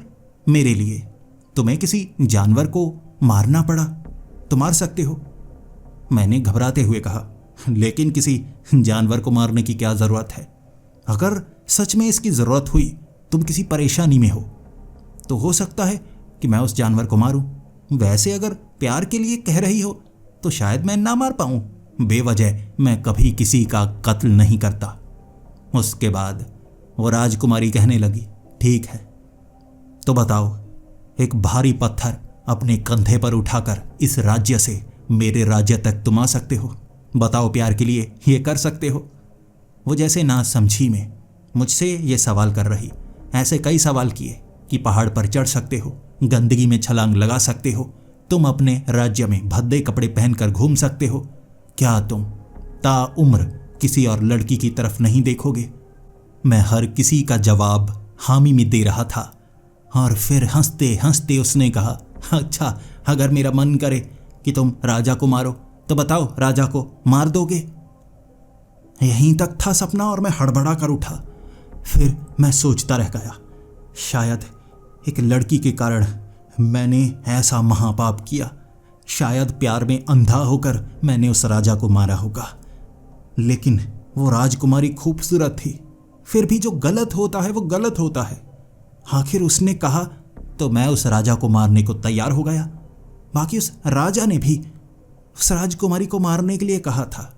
मेरे लिए तुम्हें किसी जानवर को मारना पड़ा तो मार सकते हो। मैंने घबराते हुए कहा, लेकिन किसी जानवर को मारने की क्या ज़रूरत है? अगर सच में इसकी ज़रूरत हुई, तुम किसी परेशानी में हो, तो हो सकता है कि मैं उस जानवर को मारूं। वैसे अगर प्यार के लिए कह रही हो तो शायद मैं ना मार पाऊं। बेवजह मैं कभी किसी का कत्ल नहीं करता। उसके बाद वो राजकुमारी कहने लगी, ठीक है तो बताओ, एक भारी पत्थर अपने कंधे पर उठाकर इस राज्य से मेरे राज्य तक तुम आ सकते हो? बताओ, प्यार के लिए ये कर सकते हो? वो जैसे ना समझी में मुझसे ये सवाल कर रही। ऐसे कई सवाल किए कि पहाड़ पर चढ़ सकते हो, गंदगी में छलांग लगा सकते हो, तुम अपने राज्य में भद्दे कपड़े पहनकर घूम सकते हो, क्या तुम ताउम्र किसी और लड़की की तरफ नहीं देखोगे? मैं हर किसी का जवाब हामी में दे रहा था और फिर हंसते हंसते उसने कहा, अच्छा अगर मेरा मन करे कि तुम राजा को मारो, तो बताओ राजा को मार दोगे? यहीं तक था सपना और मैं हड़बड़ा कर उठा। फिर मैं सोचता रह गया, शायद एक लड़की के कारण मैंने ऐसा महापाप किया। शायद प्यार में अंधा होकर मैंने उस राजा को मारा होगा। लेकिन वो राजकुमारी खूबसूरत थी। फिर भी जो गलत होता है वो गलत होता है। आखिर उसने कहा तो मैं उस राजा को मारने को तैयार हो गया। बाकी उस राजा ने भी उस राजकुमारी को मारने के लिए कहा था।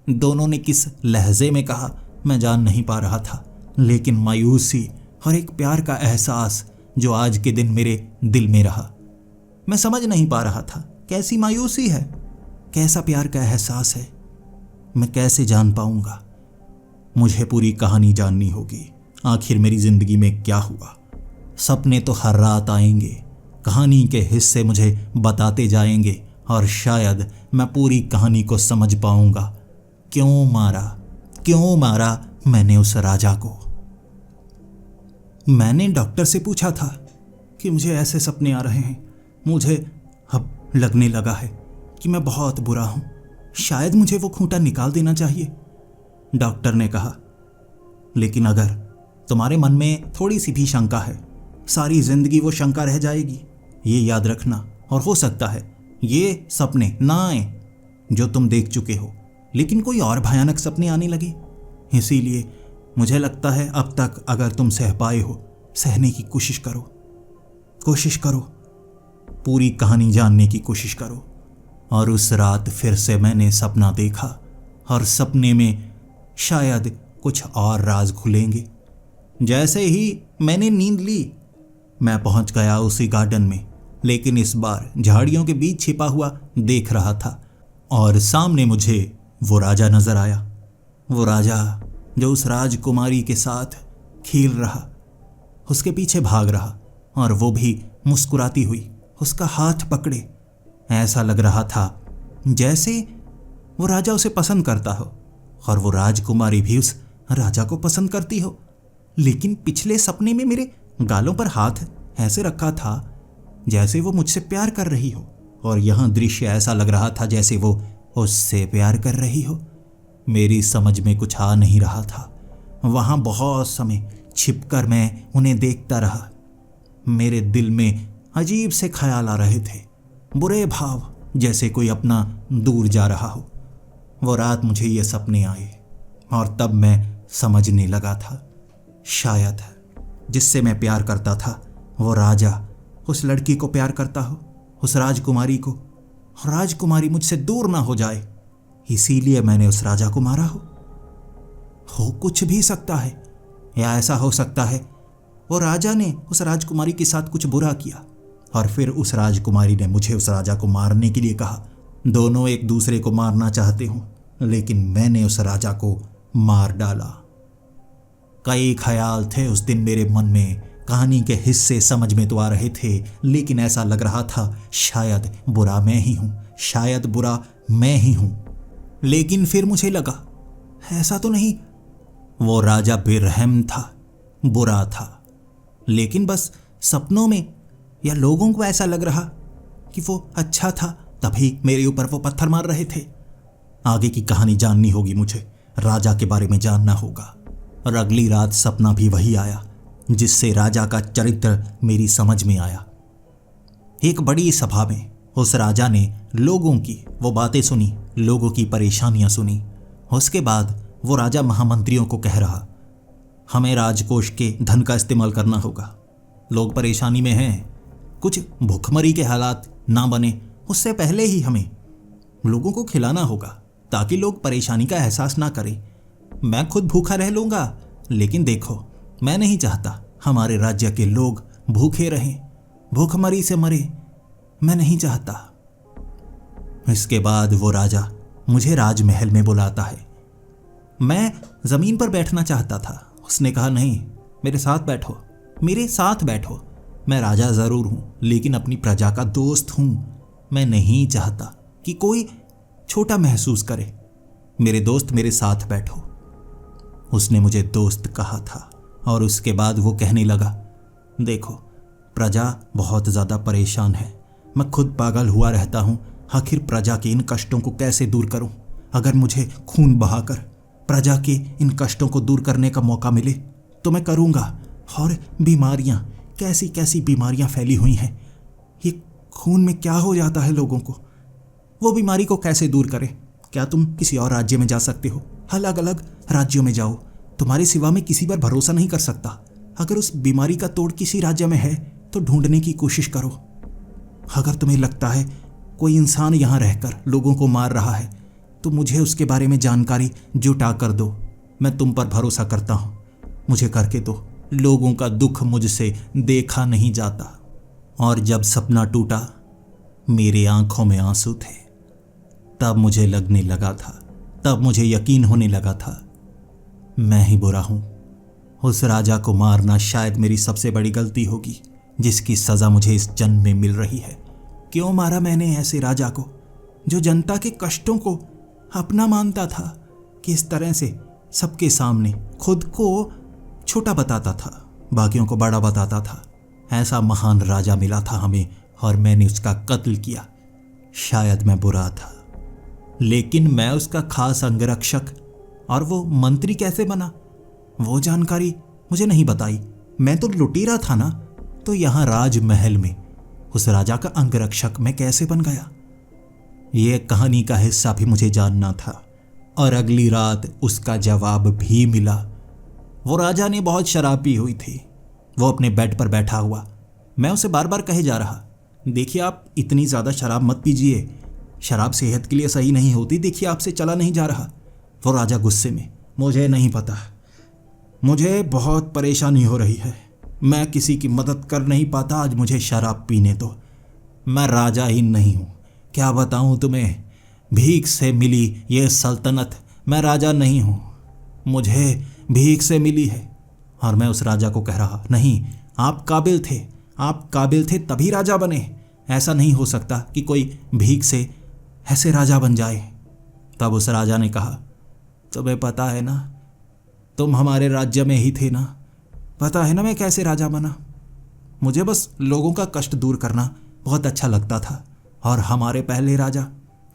दोनों ने किस लहजे में कहा मैं जान नहीं पा रहा था, लेकिन मायूसी और एक प्यार का एहसास जो आज के दिन मेरे दिल में रहा। मैं समझ नहीं पा रहा था कैसी मायूसी है, कैसा प्यार का एहसास है। मैं कैसे जान पाऊंगा? मुझे पूरी कहानी जाननी होगी। आखिर मेरी जिंदगी में क्या हुआ? सपने तो हर रात आएंगे, कहानी के हिस्से मुझे बताते जाएंगे और शायद मैं पूरी कहानी को समझ पाऊंगा। क्यों मारा मैंने उस राजा को? मैंने डॉक्टर से पूछा था कि मुझे ऐसे सपने आ रहे हैं। मुझे अब लगने लगा है कि मैं बहुत बुरा हूं। शायद मुझे वो खूंटा निकाल देना चाहिए। डॉक्टर ने कहा, लेकिन अगर तुम्हारे मन में थोड़ी सी भी शंका है, सारी जिंदगी वो शंका रह जाएगी। ये याद रखना। और हो सकता है ये सपने ना आए जो तुम देख चुके हो, लेकिन कोई और भयानक सपने आने लगे। इसीलिए मुझे लगता है अब तक अगर तुम सह पाए हो, सहने की कोशिश करो, पूरी कहानी जानने की कोशिश करो। और उस रात फिर से मैंने सपना देखा और सपने में शायद कुछ और राज खुलेंगे। जैसे ही मैंने नींद ली, मैं पहुंच गया उसी गार्डन में, लेकिन इस बार झाड़ियों के बीच छिपा हुआ देख रहा था और सामने मुझे वो राजा नजर आया। वो राजा जो उस राजकुमारी के साथ खेल रहा, उसके पीछे भाग रहा और वो भी मुस्कुराती हुई उसका हाथ पकड़े। ऐसा लग रहा था जैसे वो राजा उसे पसंद करता हो और वो राजकुमारी भी उस राजा को पसंद करती हो। लेकिन पिछले सपने में मेरे गालों पर हाथ ऐसे रखा था जैसे वो मुझसे प्यार कर रही हो, और यहां दृश्य ऐसा लग रहा था जैसे वो उससे प्यार कर रही हो। मेरी समझ में कुछ आ नहीं रहा था। वहां बहुत समय छिपकर मैं उन्हें देखता रहा। मेरे दिल में अजीब से ख्याल आ रहे थे, बुरे भाव, जैसे कोई अपना दूर जा रहा हो। वो रात मुझे ये सपने आए और तब मैं समझने लगा था, शायद जिससे मैं प्यार करता था वो राजा उस लड़की को प्यार करता हो, उस राजकुमारी को, और राजकुमारी मुझसे दूर ना हो जाए, इसीलिए मैंने उस राजा को मारा हो कुछ भी सकता है, या ऐसा हो सकता है वो राजा ने उस राजकुमारी के साथ कुछ बुरा किया और फिर उस राजकुमारी ने मुझे उस राजा को मारने के लिए कहा। दोनों एक दूसरे को मारना चाहते हों, लेकिन मैंने उस राजा को मार डाला। कई ख्याल थे उस दिन मेरे मन में। कहानी के हिस्से समझ में तो आ रहे थे, लेकिन ऐसा लग रहा था शायद बुरा मैं ही हूं। लेकिन फिर मुझे लगा ऐसा तो नहीं, वो राजा बेरहम था, बुरा था, लेकिन बस सपनों में या लोगों को ऐसा लग रहा कि वो अच्छा था, तभी मेरे ऊपर वो पत्थर मार रहे थे। आगे की कहानी जाननी होगी मुझे, राजा के बारे में जानना होगा। और अगली रात सपना भी वही आया जिससे राजा का चरित्र मेरी समझ में आया। एक बड़ी सभा में उस राजा ने लोगों की वो बातें सुनी, लोगों की परेशानियां सुनी। उसके बाद वो राजा महामंत्रियों को कह रहा, हमें राजकोष के धन का इस्तेमाल करना होगा। लोग परेशानी में हैं, कुछ भूखमरी के हालात ना बने उससे पहले ही हमें लोगों को खिलाना होगा ताकि लोग परेशानी का एहसास ना करें। मैं खुद भूखा रह लूँगा, लेकिन देखो, मैं नहीं चाहता हमारे राज्य के लोग भूखे रहें, भूखमरी से मरे, मैं नहीं चाहता। इसके बाद वो राजा मुझे राजमहल में बुलाता है। मैं ज़मीन पर बैठना चाहता था। उसने कहा, नहीं, मेरे साथ बैठो। मैं राजा ज़रूर हूँ, लेकिन अपनी प्रजा का दोस्त हूँ। मैं नहीं चाहता कि कोई छोटा महसूस करे। मेरे दोस्त, मेरे साथ बैठो। उसने मुझे दोस्त कहा था और उसके बाद वो कहने लगा, देखो, प्रजा बहुत ज़्यादा परेशान है। मैं खुद पागल हुआ रहता हूँ आखिर प्रजा के इन कष्टों को कैसे दूर करूं? अगर मुझे खून बहाकर प्रजा के इन कष्टों को दूर करने का मौका मिले तो मैं करूंगा। और बीमारियां, कैसी कैसी बीमारियां फैली हुई हैं। ये खून में क्या हो जाता है लोगों को? वो बीमारी को कैसे दूर करें? क्या तुम किसी और राज्य में जा सकते हो? अलग अलग राज्यों में जाओ, तुम्हारे सिवा मैं किसी पर भरोसा नहीं कर सकता। अगर उस बीमारी का तोड़ किसी राज्य में है तो ढूंढने की कोशिश करो। अगर तुम्हें लगता है कोई इंसान यहाँ रहकर लोगों को मार रहा है तो मुझे उसके बारे में जानकारी जुटा कर दो। मैं तुम पर भरोसा करता हूँ, मुझे करके दो। लोगों का दुख मुझसे देखा नहीं जाता। और जब सपना टूटा, मेरी आंखों में आंसू थे। तब मुझे लगने लगा था, तब मुझे यकीन होने लगा था, मैं ही बुरा हूं। उस राजा को मारना शायद मेरी सबसे बड़ी गलती होगी, जिसकी सजा मुझे इस जन्म में मिल रही है। क्यों मारा मैंने ऐसे राजा को जो जनता के कष्टों को अपना मानता था, कि इस तरह से सबके सामने खुद को छोटा बताता था, बाकियों को बड़ा बताता था। ऐसा महान राजा मिला था हमें और मैंने उसका कत्ल किया। शायद मैं बुरा था, लेकिन मैं उसका खास अंगरक्षक और वो मंत्री कैसे बना, वो जानकारी मुझे नहीं बताई। मैं तो लुटेरा था ना, तो यहाँ राजमहल में उस राजा का अंगरक्षक मैं कैसे बन गया? ये कहानी का हिस्सा भी मुझे जानना था और अगली रात उसका जवाब भी मिला। वो राजा ने बहुत शराब पी हुई थी। वो अपने बेड पर बैठा हुआ, मैं उसे बार बार कहे जा रहा, देखिए आप इतनी ज़्यादा शराब मत पीजिए, शराब सेहत के लिए सही नहीं होती, देखिए आपसे चला नहीं जा रहा। वो राजा गुस्से में, मुझे नहीं पता, मुझे बहुत परेशानी हो रही है, मैं किसी की मदद कर नहीं पाता, आज मुझे शराब पीने दो। मैं राजा ही नहीं हूँ, क्या बताऊँ तुम्हें, भीख से मिली ये सल्तनत, मैं राजा नहीं हूँ, मुझे भीख से मिली है। और मैं उस राजा को कह रहा, नहीं आप काबिल थे, आप काबिल थे तभी राजा बने, ऐसा नहीं हो सकता कि कोई भीख से ऐसे राजा बन जाए। तब उस राजा ने कहा, तुम्हें पता है ना, तुम हमारे राज्य में ही थे ना, पता है ना मैं कैसे राजा बना। मुझे बस लोगों का कष्ट दूर करना बहुत अच्छा लगता था, और हमारे पहले राजा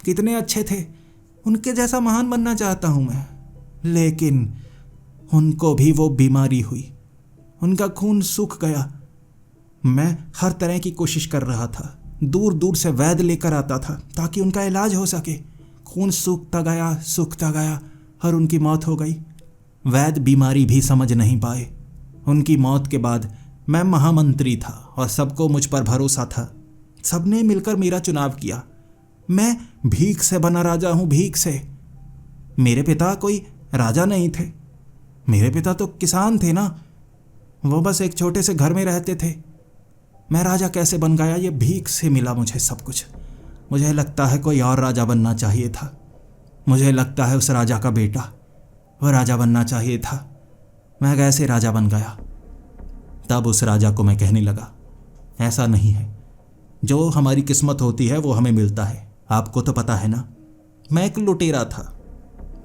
कितने अच्छे थे, उनके जैसा महान बनना चाहता हूँ मैं। लेकिन उनको भी वो बीमारी हुई, उनका खून सूख गया। मैं हर तरह की कोशिश कर रहा था, दूर दूर से वैद्य लेकर आता था ताकि उनका इलाज हो सके। खून सूखता गया और उनकी मौत हो गई। वैद्य बीमारी भी समझ नहीं पाए। उनकी मौत के बाद मैं महामंत्री था और सबको मुझ पर भरोसा था, सबने मिलकर मेरा चुनाव किया। मैं भीख से बना राजा हूँ, भीख से। मेरे पिता कोई राजा नहीं थे, मेरे पिता तो किसान थे ना, वो बस एक छोटे से घर में रहते थे। मैं राजा कैसे बन गया? ये भीख से मिला मुझे सब कुछ। मुझे लगता है कोई और राजा बनना चाहिए था, मुझे लगता है उस राजा का बेटा वो राजा बनना चाहिए था। मैं कैसे राजा बन गया? तब उस राजा को मैं कहने लगा, ऐसा नहीं है, जो हमारी किस्मत होती है वो हमें मिलता है। आपको तो पता है ना, मैं एक लुटेरा था,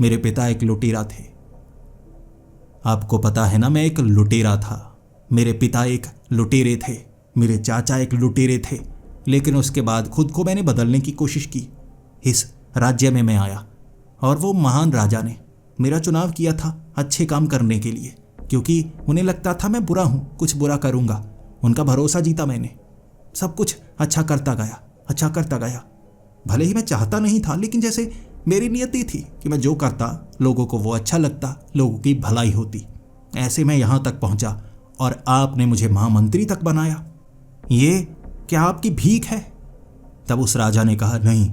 मेरे पिता एक लुटेरा थे। आपको पता है ना, मैं एक लुटेरा था, मेरे पिता एक लुटेरे थे, मेरे चाचा एक लुटेरे थे। लेकिन उसके बाद खुद को मैंने बदलने की कोशिश की। इस राज्य में मैं आया और वो महान राजा ने मेरा चुनाव किया था अच्छे काम करने के लिए, क्योंकि उन्हें लगता था मैं बुरा हूँ, कुछ बुरा करूँगा। उनका भरोसा जीता मैंने, सब कुछ अच्छा करता गया। भले ही मैं चाहता नहीं था, लेकिन जैसे मेरी नियति थी कि मैं जो करता लोगों को वो अच्छा लगता, लोगों की भलाई होती। ऐसे मैं यहाँ तक पहुँचा और आपने मुझे महामंत्री तक बनाया। ये क्या आपकी भीख है? तब उस राजा ने कहा, नहीं,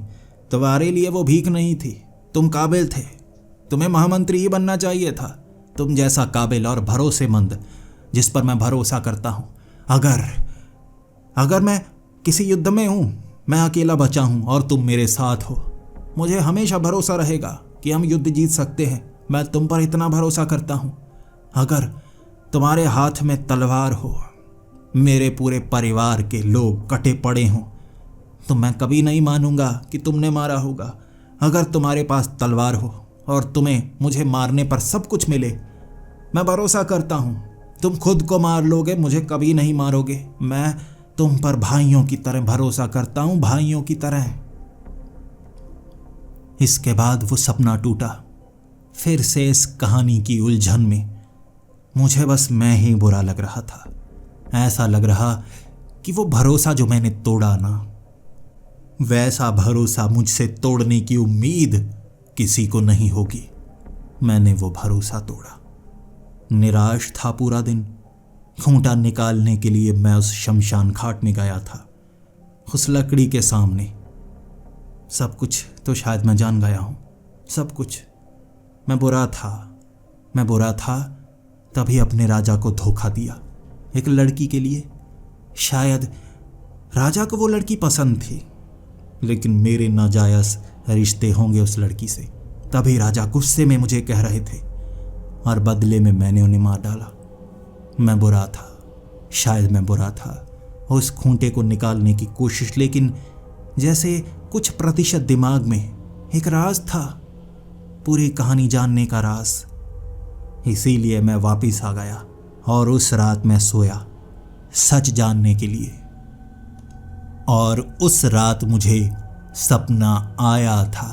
तुम्हारे लिए वो भीख नहीं थी, तुम काबिल थे, तुम्हें महामंत्री ही बनना चाहिए था। तुम जैसा काबिल और भरोसेमंद, जिस पर मैं भरोसा करता हूँ। अगर मैं किसी युद्ध में हूँ, मैं अकेला बचा हूँ और तुम मेरे साथ हो, मुझे हमेशा भरोसा रहेगा कि हम युद्ध जीत सकते हैं। मैं तुम पर इतना भरोसा करता हूँ। अगर तुम्हारे हाथ में तलवार हो, मेरे पूरे परिवार के लोग कटे पड़े हों, तो मैं कभी नहीं मानूंगा कि तुमने मारा होगा। अगर तुम्हारे पास तलवार हो और तुम्हें मुझे मारने पर सब कुछ मिले, मैं भरोसा करता हूँ तुम खुद को मार लोगे, मुझे कभी नहीं मारोगे। मैं तुम पर भाइयों की तरह भरोसा करता हूँ, भाइयों की तरह। इसके बाद वो सपना टूटा। फिर से इस कहानी की उलझन में मुझे बस मैं ही बुरा लग रहा था। ऐसा लग रहा कि वो भरोसा जो मैंने तोड़ा ना, वैसा भरोसा मुझसे तोड़ने की उम्मीद किसी को नहीं होगी। मैंने वो भरोसा तोड़ा। निराश था पूरा दिन। खूंटा निकालने के लिए मैं उस शमशान घाट में गया था, उस लकड़ी के सामने। सब कुछ तो शायद मैं जान गया हूं, सब कुछ। मैं बुरा था तभी अपने राजा को धोखा दिया एक लड़की के लिए। शायद राजा को वो लड़की पसंद थी, लेकिन मेरे नाजायज रिश्ते होंगे उस लड़की से, तभी राजा गुस्से में मुझे कह रहे थे और बदले में मैंने उन्हें मार डाला। मैं बुरा था, शायद मैं बुरा था। उस खूंटे को निकालने की कोशिश, लेकिन जैसे कुछ प्रतिशत दिमाग में एक राज था, पूरी कहानी जानने का राज। इसीलिए मैं वापिस आ गया और उस रात मैं सोया सच जानने के लिए। और उस रात मुझे सपना आया था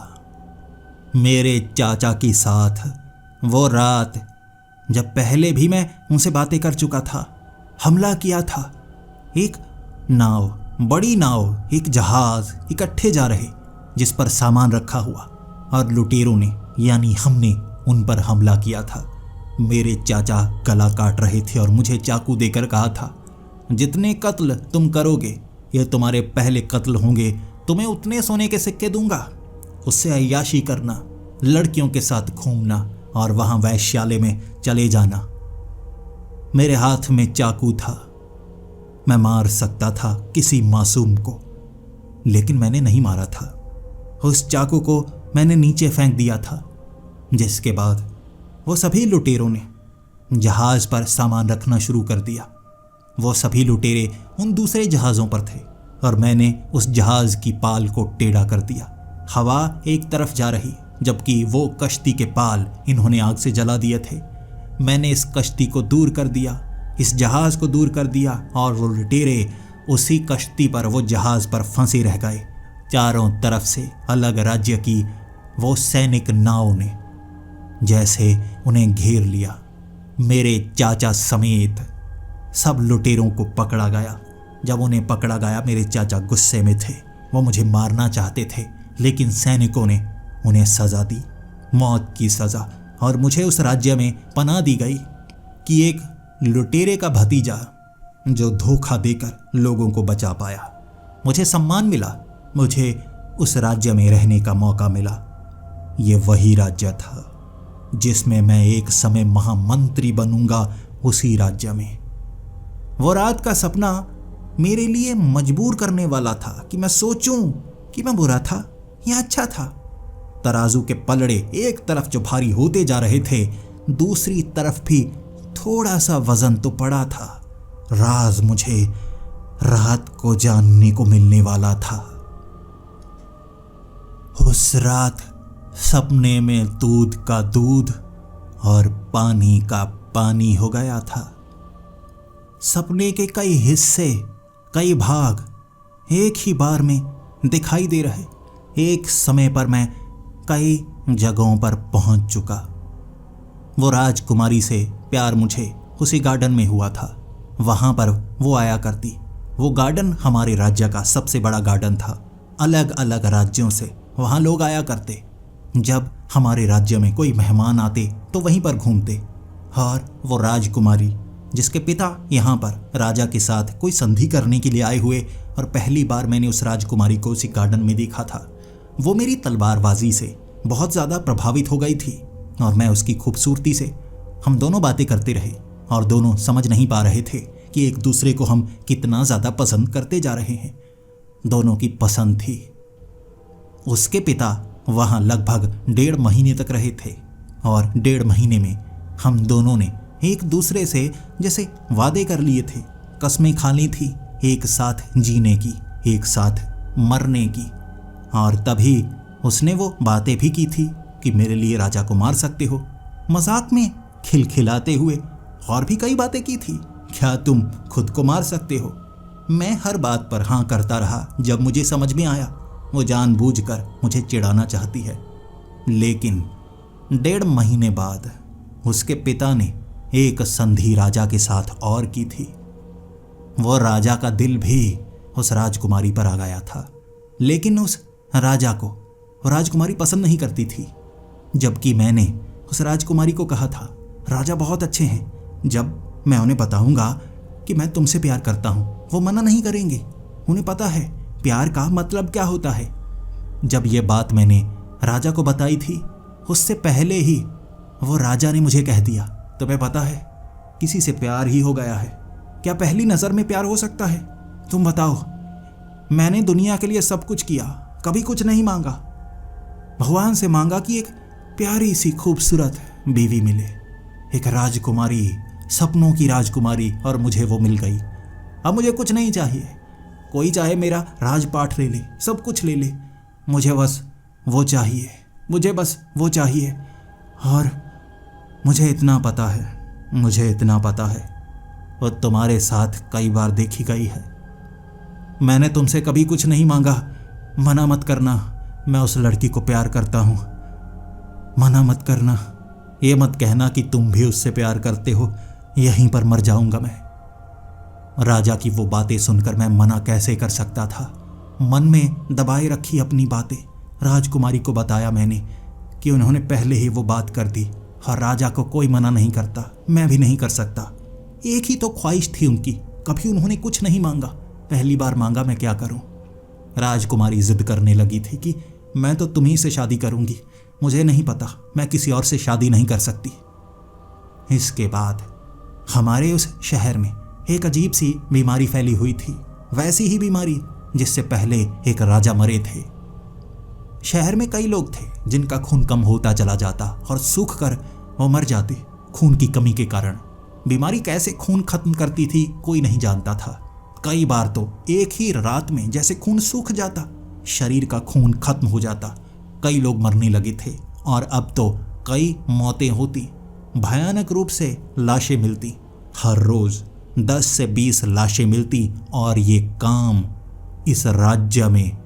मेरे चाचा के साथ। वो रात जब पहले भी मैं उनसे बातें कर चुका था, हमला किया था। एक नाव, बड़ी नाव, एक जहाज इकट्ठे जा रहे जिस पर सामान रखा हुआ, और लुटेरों ने यानी हमने उन पर हमला किया था। मेरे चाचा गला काट रहे थे और मुझे चाकू देकर कहा था, जितने कत्ल तुम करोगे ये तुम्हारे पहले कत्ल होंगे, तुम्हें उतने सोने के सिक्के दूंगा। उससे अय्याशी करना, लड़कियों के साथ घूमना और वहां वैश्यालय में चले जाना। मेरे हाथ में चाकू था, मैं मार सकता था किसी मासूम को, लेकिन मैंने नहीं मारा था। उस चाकू को मैंने नीचे फेंक दिया था, जिसके बाद वो सभी लुटेरों ने जहाज पर सामान रखना शुरू कर दिया। वो सभी लुटेरे उन दूसरे जहाज़ों पर थे और मैंने उस जहाज की पाल को टेढ़ा कर दिया। हवा एक तरफ जा रही, जबकि वो कश्ती के पाल इन्होंने आग से जला दिए थे। मैंने इस कश्ती को दूर कर दिया, इस जहाज को दूर कर दिया, और वो लुटेरे उसी कश्ती पर, वो जहाज पर फंसे रह गए। चारों तरफ से अलग राज्य की वो सैनिक नाव ने जैसे उन्हें घेर लिया। मेरे चाचा समेत सब लुटेरों को पकड़ा गया। जब उन्हें पकड़ा गया, मेरे चाचा गुस्से में थे। वो मुझे मारना चाहते थे, लेकिन सैनिकों ने उन्हें सज़ा दी, मौत की सज़ा। और मुझे उस राज्य में पनाह दी गई कि एक लुटेरे का भतीजा जो धोखा देकर लोगों को बचा पाया। मुझे सम्मान मिला, मुझे उस राज्य में रहने का मौका मिला। ये वही राज्य था जिसमें मैं एक समय महामंत्री बनूंगा, उसी राज्य में। वो रात का सपना मेरे लिए मजबूर करने वाला था कि मैं सोचूं कि मैं बुरा था या अच्छा था। तराजू के पलड़े एक तरफ जो भारी होते जा रहे थे, दूसरी तरफ भी थोड़ा सा वजन तो पड़ा था। राज मुझे रात को जानने को मिलने वाला था। उस रात सपने में दूध का दूध और पानी का पानी हो गया था। सपने के कई हिस्से, कई भाग एक ही बार में दिखाई दे रहे। एक समय पर मैं कई जगहों पर पहुंच चुका। वो राजकुमारी से प्यार मुझे उसी गार्डन में हुआ था, वहां पर वो आया करती। वो गार्डन हमारे राज्य का सबसे बड़ा गार्डन था। अलग अलग राज्यों से वहां लोग आया करते। जब हमारे राज्य में कोई मेहमान आते तो वहीं पर घूमते। और वो राजकुमारी जिसके पिता यहाँ पर राजा के साथ कोई संधि करने के लिए आए हुए, और पहली बार मैंने उस राजकुमारी को उसी गार्डन में देखा था। वो मेरी तलवारबाजी से बहुत ज़्यादा प्रभावित हो गई थी और मैं उसकी खूबसूरती से। हम दोनों बातें करते रहे और दोनों समझ नहीं पा रहे थे कि एक दूसरे को हम कितना ज़्यादा पसंद करते जा रहे हैं। दोनों की पसंद थी। उसके पिता वहाँ लगभग 1.5 महीने तक रहे थे और 1.5 महीने में हम दोनों ने एक दूसरे से जैसे वादे कर लिए थे, कस्में खा ली थी, एक साथ जीने की, एक साथ मरने की। और तभी उसने वो बातें भी की थी कि मेरे लिए राजा को मार सकते हो, मजाक में खिलखिलाते हुए। और भी कई बातें की थी, क्या तुम खुद को मार सकते हो। मैं हर बात पर हाँ करता रहा। जब मुझे समझ में आया वो जानबूझकर मुझे चिढ़ाना चाहती है, लेकिन 1.5 महीने बाद उसके पिता ने एक संधि राजा के साथ और की थी। वो राजा का दिल भी उस राजकुमारी पर आ गया था, लेकिन उस राजा को राजकुमारी पसंद नहीं करती थी। जबकि मैंने उस राजकुमारी को कहा था, राजा बहुत अच्छे हैं, जब मैं उन्हें बताऊंगा कि मैं तुमसे प्यार करता हूं, वो मना नहीं करेंगे। उन्हें पता है प्यार का मतलब क्या होता है। जब ये बात मैंने राजा को बताई थी, उससे पहले ही वो राजा ने मुझे कह दिया, तुम्हें पता है किसी से प्यार ही हो गया है। क्या पहली नज़र में प्यार हो सकता है? तुम बताओ। मैंने दुनिया के लिए सब कुछ किया, कभी कुछ नहीं मांगा। भगवान से मांगा कि एक प्यारी सी खूबसूरत बीवी मिले, एक राजकुमारी, सपनों की राजकुमारी, और मुझे वो मिल गई। अब मुझे कुछ नहीं चाहिए। कोई चाहे मेरा राजपाट ले ले, सब कुछ ले ले, मुझे बस वो चाहिए, मुझे बस वो चाहिए। और मुझे इतना पता है, वो तुम्हारे साथ कई बार देखी गई है। मैंने तुमसे कभी कुछ नहीं मांगा। मना मत करना, मैं उस लड़की को प्यार करता हूँ। मना मत करना, ये मत कहना कि तुम भी उससे प्यार करते हो, यहीं पर मर जाऊंगा मैं। राजा की वो बातें सुनकर मैं मना कैसे कर सकता था। मन में दबाए रखी अपनी बातें राजकुमारी को बताया मैंने कि उन्होंने पहले ही वो बात कर दी, और राजा को कोई मना नहीं करता, मैं भी नहीं कर सकता। एक ही तो ख्वाहिश थी उनकी, कभी उन्होंने कुछ नहीं मांगा, पहली बार मांगा, मैं क्या करूं। राजकुमारी जिद करने लगी थी कि मैं तो तुम्ही से शादी करूंगी, मुझे नहीं पता, मैं किसी और से शादी नहीं कर सकती। इसके बाद हमारे उस शहर में एक अजीब सी बीमारी फैली हुई थी, वैसी ही बीमारी जिससे पहले एक राजा मरे थे। शहर में कई लोग थे जिनका खून कम होता चला जाता और सूख कर वो मर जाते खून की कमी के कारण। बीमारी कैसे खून खत्म करती थी कोई नहीं जानता था। कई बार तो एक ही रात में जैसे खून सूख जाता, शरीर का खून खत्म हो जाता। कई लोग मरने लगे थे और अब तो कई मौतें होती, भयानक रूप से लाशें मिलती। हर रोज 10 से 20 लाशें मिलती, और ये काम इस राज्य में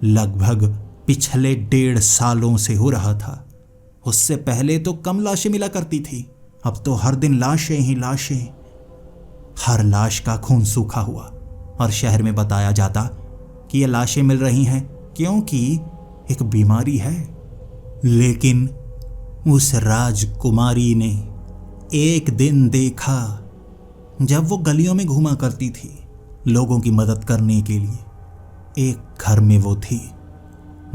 लगभग पिछले 1.5 सालों से हो रहा था। उससे पहले तो कम लाशें मिला करती थी, अब तो हर दिन लाशें ही लाशें। हर लाश का खून सूखा हुआ, और शहर में बताया जाता कि ये लाशें मिल रही हैं क्योंकि एक बीमारी है। लेकिन उस राजकुमारी ने एक दिन देखा, जब वो गलियों में घूमा करती थी लोगों की मदद करने के लिए। एक घर में वो थी,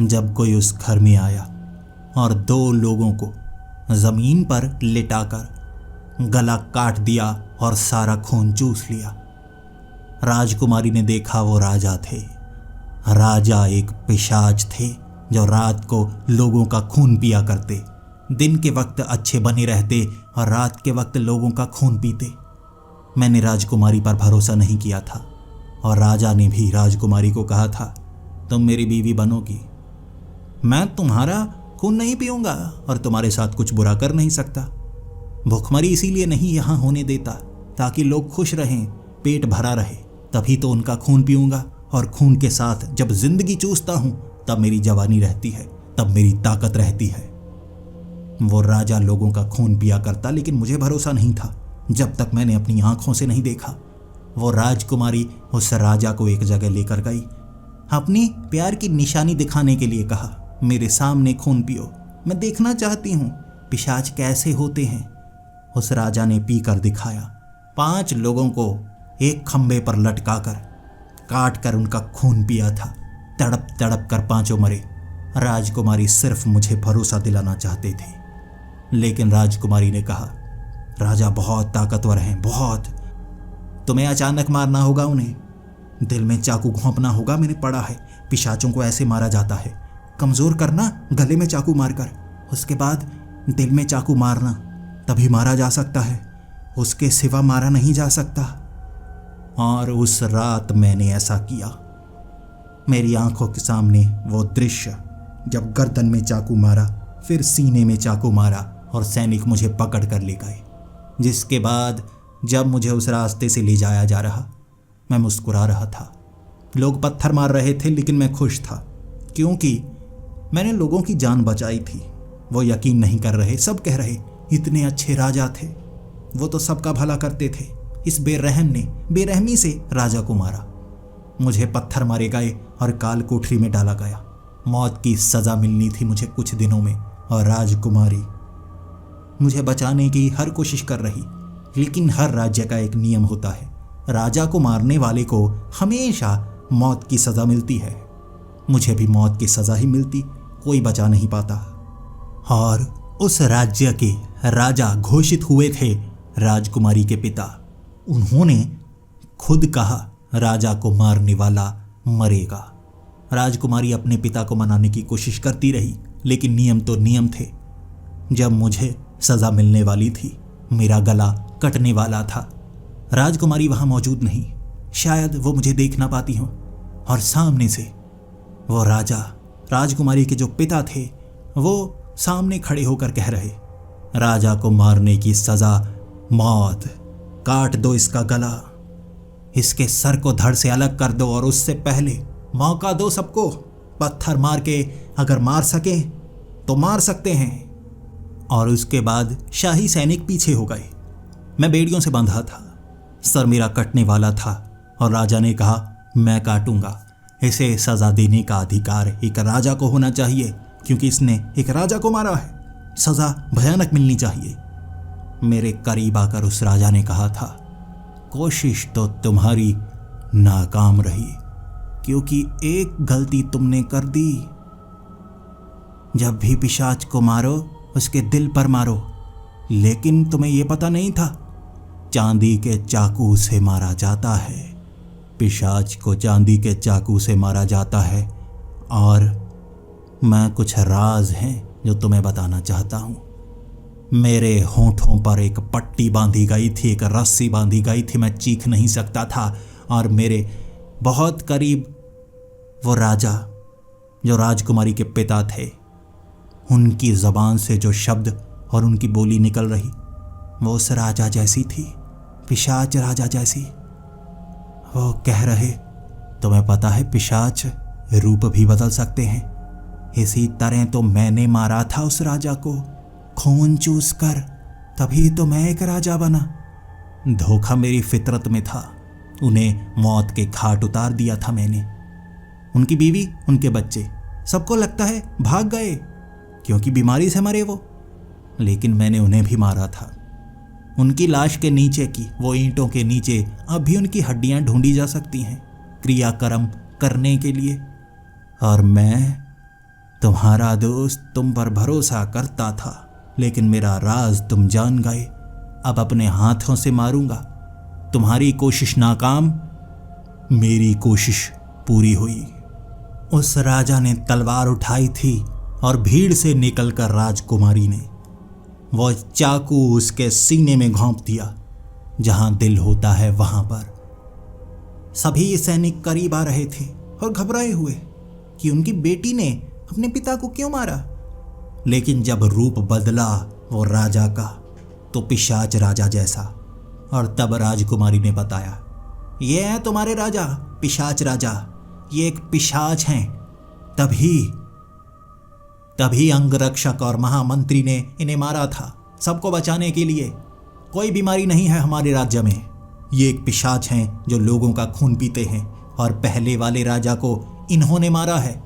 जब कोई उस घर में आया और 2 लोगों को जमीन पर लिटाकर गला काट दिया और सारा खून चूस लिया। राजकुमारी ने देखा वो राजा थे। राजा एक पिशाच थे जो रात को लोगों का खून पिया करते, दिन के वक्त अच्छे बने रहते और रात के वक्त लोगों का खून पीते। मैंने राजकुमारी पर भरोसा नहीं किया था, और राजा ने भी राजकुमारी को कहा था, तुम मेरी बीवी बनोगी, मैं तुम्हारा खून नहीं पीऊंगा और तुम्हारे साथ कुछ बुरा कर नहीं सकता। भूखमरी इसीलिए नहीं यहाँ होने देता ताकि लोग खुश रहें, पेट भरा रहे, तभी तो उनका खून पीऊंगा, और खून के साथ जब जिंदगी चूसता हूँ तब मेरी जवानी रहती है, तब मेरी ताकत रहती है। वो राजा लोगों का खून पिया करता, लेकिन मुझे भरोसा नहीं था जब तक मैंने अपनी आंखों से नहीं देखा। वो राजकुमारी उस राजा को एक जगह लेकर गई, अपनी प्यार की निशानी दिखाने के लिए कहा, मेरे सामने खून पियो, मैं देखना चाहती हूँ पिशाच कैसे होते हैं। उस राजा ने पी कर दिखाया। 5 लोगों को एक खंबे पर लटकाकर काट कर उनका खून पिया था। तड़प तड़प कर 5 मरे। राजकुमारी सिर्फ मुझे भरोसा दिलाना चाहते थे, लेकिन राजकुमारी ने कहा, राजा बहुत ताकतवर हैं, बहुत। तुम्हें अचानक मारना होगा उन्हें, दिल में चाकू घोंपना होगा, मैंने पढ़ा है पिशाचों को ऐसे मारा जाता है, कमज़ोर करना गले में चाकू मारकर, उसके बाद दिल में चाकू मारना, तभी मारा जा सकता है, उसके सिवा मारा नहीं जा सकता। और उस रात मैंने ऐसा किया। मेरी आंखों के सामने वो दृश्य, जब गर्दन में चाकू मारा, फिर सीने में चाकू मारा और सैनिक मुझे पकड़ कर ले गए। जिसके बाद जब मुझे उस रास्ते से ले जाया जा रहा, मैं मुस्कुरा रहा था। लोग पत्थर मार रहे थे, लेकिन मैं खुश था क्योंकि मैंने लोगों की जान बचाई थी। वो यकीन नहीं कर रहे। सब कह रहे इतने अच्छे राजा थे, वो तो सबका भला करते थे। इस बेरहम ने बेरहमी से राजा को मारा। मुझे पत्थर मारे गए और काल कोठरी में डाला गया। मौत की सज़ा मिलनी थी मुझे कुछ दिनों में, और राजकुमारी मुझे बचाने की हर कोशिश कर रही। लेकिन हर राज्य का एक नियम होता है, राजा को मारने वाले को हमेशा मौत की सज़ा मिलती है। मुझे भी मौत की सज़ा ही मिलती, कोई बचा नहीं पाता। और उस राज्य के राजा घोषित हुए थे राजकुमारी के पिता। उन्होंने खुद कहा राजा को मारने वाला मरेगा। राजकुमारी अपने पिता को मनाने की कोशिश करती रही, लेकिन नियम तो नियम थे। जब मुझे सज़ा मिलने वाली थी, मेरा गला कटने वाला था, राजकुमारी वहाँ मौजूद नहीं। शायद वो मुझे देख ना पाती हो, और सामने से वो राजा, राजकुमारी के जो पिता थे, वो सामने खड़े होकर कह रहे राजा को मारने की सज़ा मौत, काट दो इसका गला, इसके सर को धड़ से अलग कर दो, और उससे पहले मौका दो सबको। पत्थर मार के अगर मार सके तो मार सकते हैं। और उसके बाद शाही सैनिक पीछे हो गए। मैं बेड़ियों से बंधा था, सर मेरा कटने वाला था, और राजा ने कहा मैं काटूंगा। इसे सज़ा देने का अधिकार एक राजा को होना चाहिए, क्योंकि इसने एक राजा को मारा है। सज़ा भयानक मिलनी चाहिए। मेरे करीब आकर उस राजा ने कहा था कोशिश तो तुम्हारी नाकाम रही, क्योंकि एक गलती तुमने कर दी। जब भी पिशाच को मारो उसके दिल पर मारो, लेकिन तुम्हें यह पता नहीं था चांदी के चाकू से मारा जाता है। पिशाच को चांदी के चाकू से मारा जाता है। और मैं कुछ राज हैं जो तुम्हें बताना चाहता हूँ। मेरे होंठों पर एक पट्टी बांधी गई थी, एक रस्सी बांधी गई थी, मैं चीख नहीं सकता था। और मेरे बहुत करीब वो राजा जो राजकुमारी के पिता थे, उनकी ज़बान से जो शब्द और उनकी बोली निकल रही, वो उस राजा जैसी थी, पिशाच राजा जैसी। वो कह रहे तुम्हें पता है पिशाच रूप भी बदल सकते हैं। इसी तरह तो मैंने मारा था उस राजा को, खून चूस कर, तभी तो मैं एक राजा बना। धोखा मेरी फितरत में था। उन्हें मौत के घाट उतार दिया था मैंने। उनकी बीवी, उनके बच्चे, सबको लगता है भाग गए क्योंकि बीमारी से मरे वो, लेकिन मैंने उन्हें भी मारा था। उनकी लाश के नीचे की वो ईंटों के नीचे अब भी उनकी हड्डियां ढूंढी जा सकती हैं क्रियाकर्म करने के लिए। और मैं तुम्हारा दोस्त, तुम पर भरोसा करता था, लेकिन मेरा राज तुम जान गए। अब अपने हाथों से मारूंगा। तुम्हारी कोशिश नाकाम, मेरी कोशिश पूरी हुई। उस राजा ने तलवार उठाई थी और भीड़ से निकलकर राजकुमारी ने वो चाकू उसके सीने में घोंप दिया, जहां दिल होता है वहां पर। सभी सैनिक करीब आ रहे थे और घबराए हुए कि उनकी बेटी ने अपने पिता को क्यों मारा। लेकिन जब रूप बदला वो राजा का, तो पिशाच राजा जैसा। और तब राजकुमारी ने बताया, ये है तुम्हारे राजा, पिशाच राजा, ये एक पिशाच हैं। तभी अंगरक्षक और महामंत्री ने इन्हें मारा था, सबको बचाने के लिए। कोई बीमारी नहीं है हमारे राज्य में। ये एक पिशाच हैं जो लोगों का खून पीते हैं, और पहले वाले राजा को इन्होंने मारा है।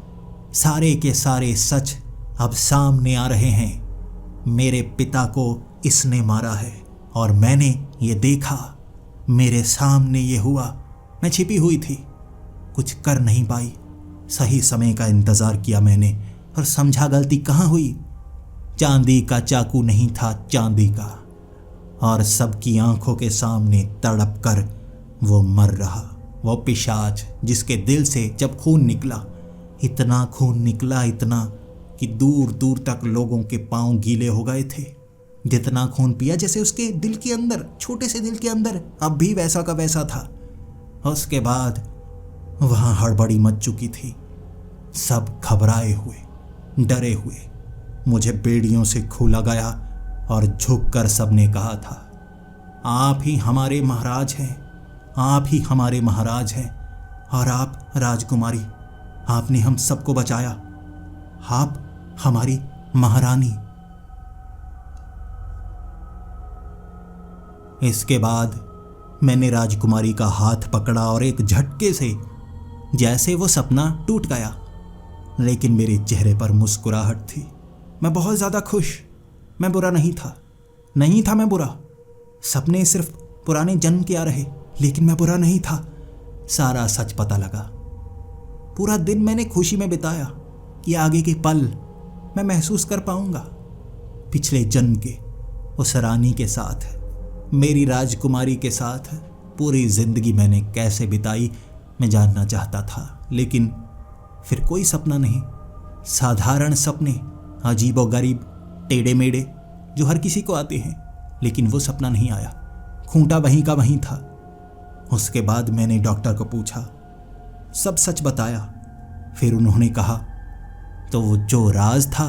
सारे के सारे सच अब सामने आ रहे हैं। मेरे पिता को इसने मारा है और मैंने ये देखा, मेरे सामने ये हुआ। मैं छिपी हुई थी, कुछ कर नहीं पाई। सही समय का इंतज़ार किया मैंने और समझा गलती कहाँ हुई। चांदी का चाकू नहीं था, चांदी का। और सबकी आंखों के सामने तड़प कर वो मर रहा। वो पिशाच जिसके दिल से जब खून निकला, इतना खून निकला, इतना कि दूर दूर तक लोगों के पांव गीले हो गए थे। जितना खून पिया, जैसे उसके दिल के अंदर, छोटे से दिल के अंदर अब भी वैसा का वैसा था। उसके बाद वहाँ हड़बड़ी मच चुकी थी। सब घबराए हुए, डरे हुए। मुझे बेड़ियों से खोला गया और झुककर सबने कहा था, आप ही हमारे महाराज हैं, आप ही हमारे महाराज हैं। और आप राजकुमारी, आपने हम सबको बचाया। आप हमारी महारानी। इसके बाद मैंने राजकुमारी का हाथ पकड़ा और एक झटके से जैसे वो सपना टूट गया, लेकिन मेरे चेहरे पर मुस्कुराहट थी। मैं बहुत ज़्यादा खुश। मैं बुरा नहीं था मैं बुरा। सपने सिर्फ पुराने जन्म के आ रहे, लेकिन मैं बुरा नहीं था। सारा सच पता लगा। पूरा दिन मैंने खुशी में बिताया कि आगे के पल मैं महसूस कर पाऊंगा। पिछले जन्म के उस रानी के साथ, मेरी राजकुमारी के साथ पूरी जिंदगी मैंने कैसे बिताई मैं जानना चाहता था, लेकिन फिर कोई सपना नहीं। साधारण सपने, अजीबोगरीब, टेढ़े मेढ़े, जो हर किसी को आते हैं, लेकिन वो सपना नहीं आया। खूंटा वहीं का वहीं था। उसके बाद मैंने डॉक्टर को पूछा, सब सच बताया। फिर उन्होंने कहा, तो वो जो राज था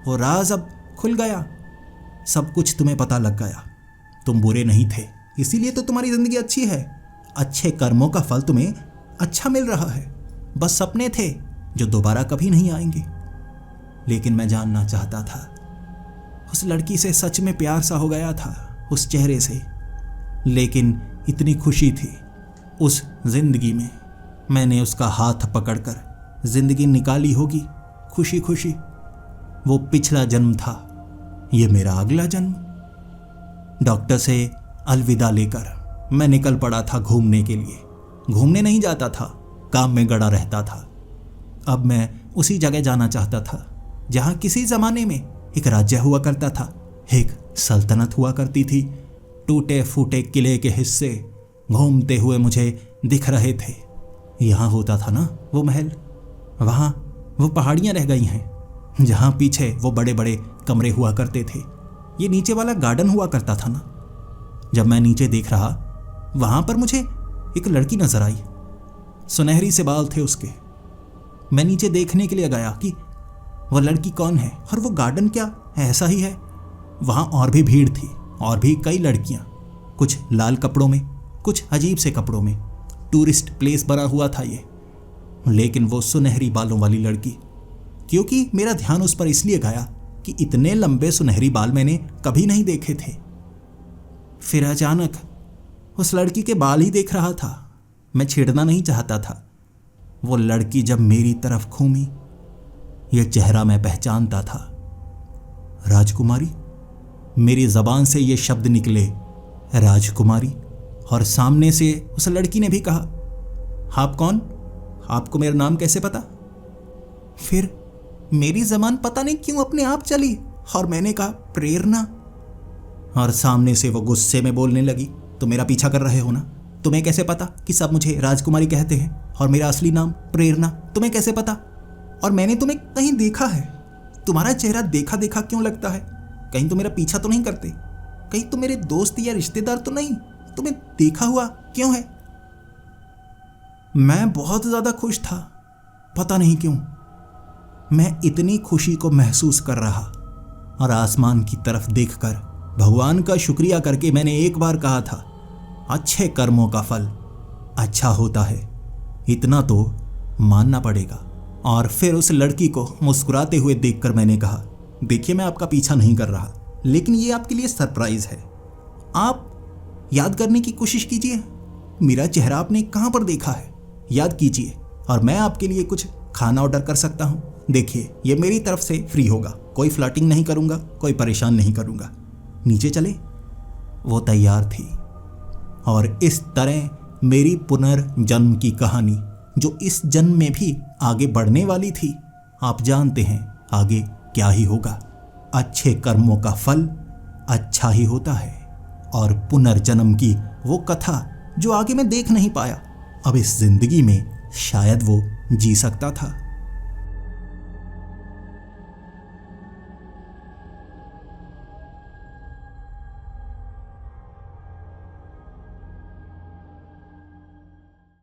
वो राज अब खुल गया। सब कुछ तुम्हें पता लग गया। तुम बुरे नहीं थे, इसीलिए तो तुम्हारी जिंदगी अच्छी है। अच्छे कर्मों का फल तुम्हें अच्छा मिल रहा है। बस सपने थे जो दोबारा कभी नहीं आएंगे। लेकिन मैं जानना चाहता था। उस लड़की से सच में प्यार सा हो गया था, उस चेहरे से। लेकिन इतनी खुशी थी उस जिंदगी में। मैंने उसका हाथ पकड़कर जिंदगी निकाली होगी खुशी खुशी। वो पिछला जन्म था, ये मेरा अगला जन्म। डॉक्टर से अलविदा लेकर मैं निकल पड़ा था घूमने के लिए। घूमने नहीं जाता था, काम में गड़ा रहता था। अब मैं उसी जगह जाना चाहता था जहां किसी जमाने में एक राज्य हुआ करता था, एक सल्तनत हुआ करती थी। टूटे फूटे किले के हिस्से घूमते हुए मुझे दिख रहे थे। यहाँ होता था ना वो महल, वहाँ वो पहाड़ियाँ रह गई हैं जहाँ पीछे वो बड़े बड़े कमरे हुआ करते थे। ये नीचे वाला गार्डन हुआ करता था ना। जब मैं नीचे देख रहा, वहाँ पर मुझे एक लड़की नजर आई। सुनहरी से बाल थे उसके। मैं नीचे देखने के लिए गया कि वो लड़की कौन है और वो गार्डन क्या ऐसा ही है। वहाँ और भी भीड़ थी, और भी कई लड़कियाँ, कुछ लाल कपड़ों में, कुछ अजीब से कपड़ों में। टूरिस्ट प्लेस बना हुआ था ये। लेकिन वो सुनहरी बालों वाली लड़की, क्योंकि मेरा ध्यान उस पर इसलिए गया कि इतने लंबे सुनहरी बाल मैंने कभी नहीं देखे थे। फिर अचानक उस लड़की के बाल ही देख रहा था। मैं छेड़ना नहीं चाहता था। वो लड़की जब मेरी तरफ घूमी, यह चेहरा मैं पहचानता था। राजकुमारी। मेरी जबान से ये शब्द निकले, राजकुमारी। और सामने से उस लड़की ने भी कहा, आप कौन? आपको मेरा नाम कैसे पता? फिर मेरी जबान पता नहीं क्यों अपने आप चली और मैंने कहा, प्रेरणा। और सामने से वो गुस्से में बोलने लगी, तो मेरा पीछा कर रहे हो ना? तुम्हें कैसे पता कि सब मुझे राजकुमारी कहते हैं और मेरा असली नाम प्रेरणा? तुम्हें कैसे पता? और मैंने तुम्हें कहीं देखा है। तुम्हारा चेहरा देखा देखा क्यों लगता है? कहीं तो मेरा पीछा तो नहीं करते? कहीं तो मेरे दोस्त या रिश्तेदार तो नहीं? तुम्हें देखा हुआ क्यों है? मैं बहुत ज्यादा खुश था, पता नहीं क्यों। मैं इतनी खुशी को महसूस कर रहा और आसमान की तरफ देखकर भगवान का शुक्रिया करके मैंने एक बार कहा था, अच्छे कर्मों का फल अच्छा होता है, इतना तो मानना पड़ेगा। और फिर उस लड़की को मुस्कुराते हुए देखकर मैंने कहा, देखिए मैं आपका पीछा नहीं कर रहा, लेकिन ये आपके लिए सरप्राइज है। आप याद करने की कोशिश कीजिए, मेरा चेहरा आपने कहाँ पर देखा है, याद कीजिए, और मैं आपके लिए कुछ खाना ऑर्डर कर सकता हूँ। देखिए ये मेरी तरफ से फ्री होगा, कोई फ्लर्टिंग नहीं करूँगा, कोई परेशान नहीं करूँगा। नीचे चले। वो तैयार थी और इस तरह मेरी पुनर्जन्म की कहानी, जो इस जन्म में भी आगे बढ़ने वाली थी, आप जानते हैं आगे क्या ही होगा। अच्छे कर्मों का फल अच्छा ही होता है। और पुनर्जन्म की वो कथा जो आगे मैं देख नहीं पाया, अब इस जिंदगी में शायद वो जी सकता था।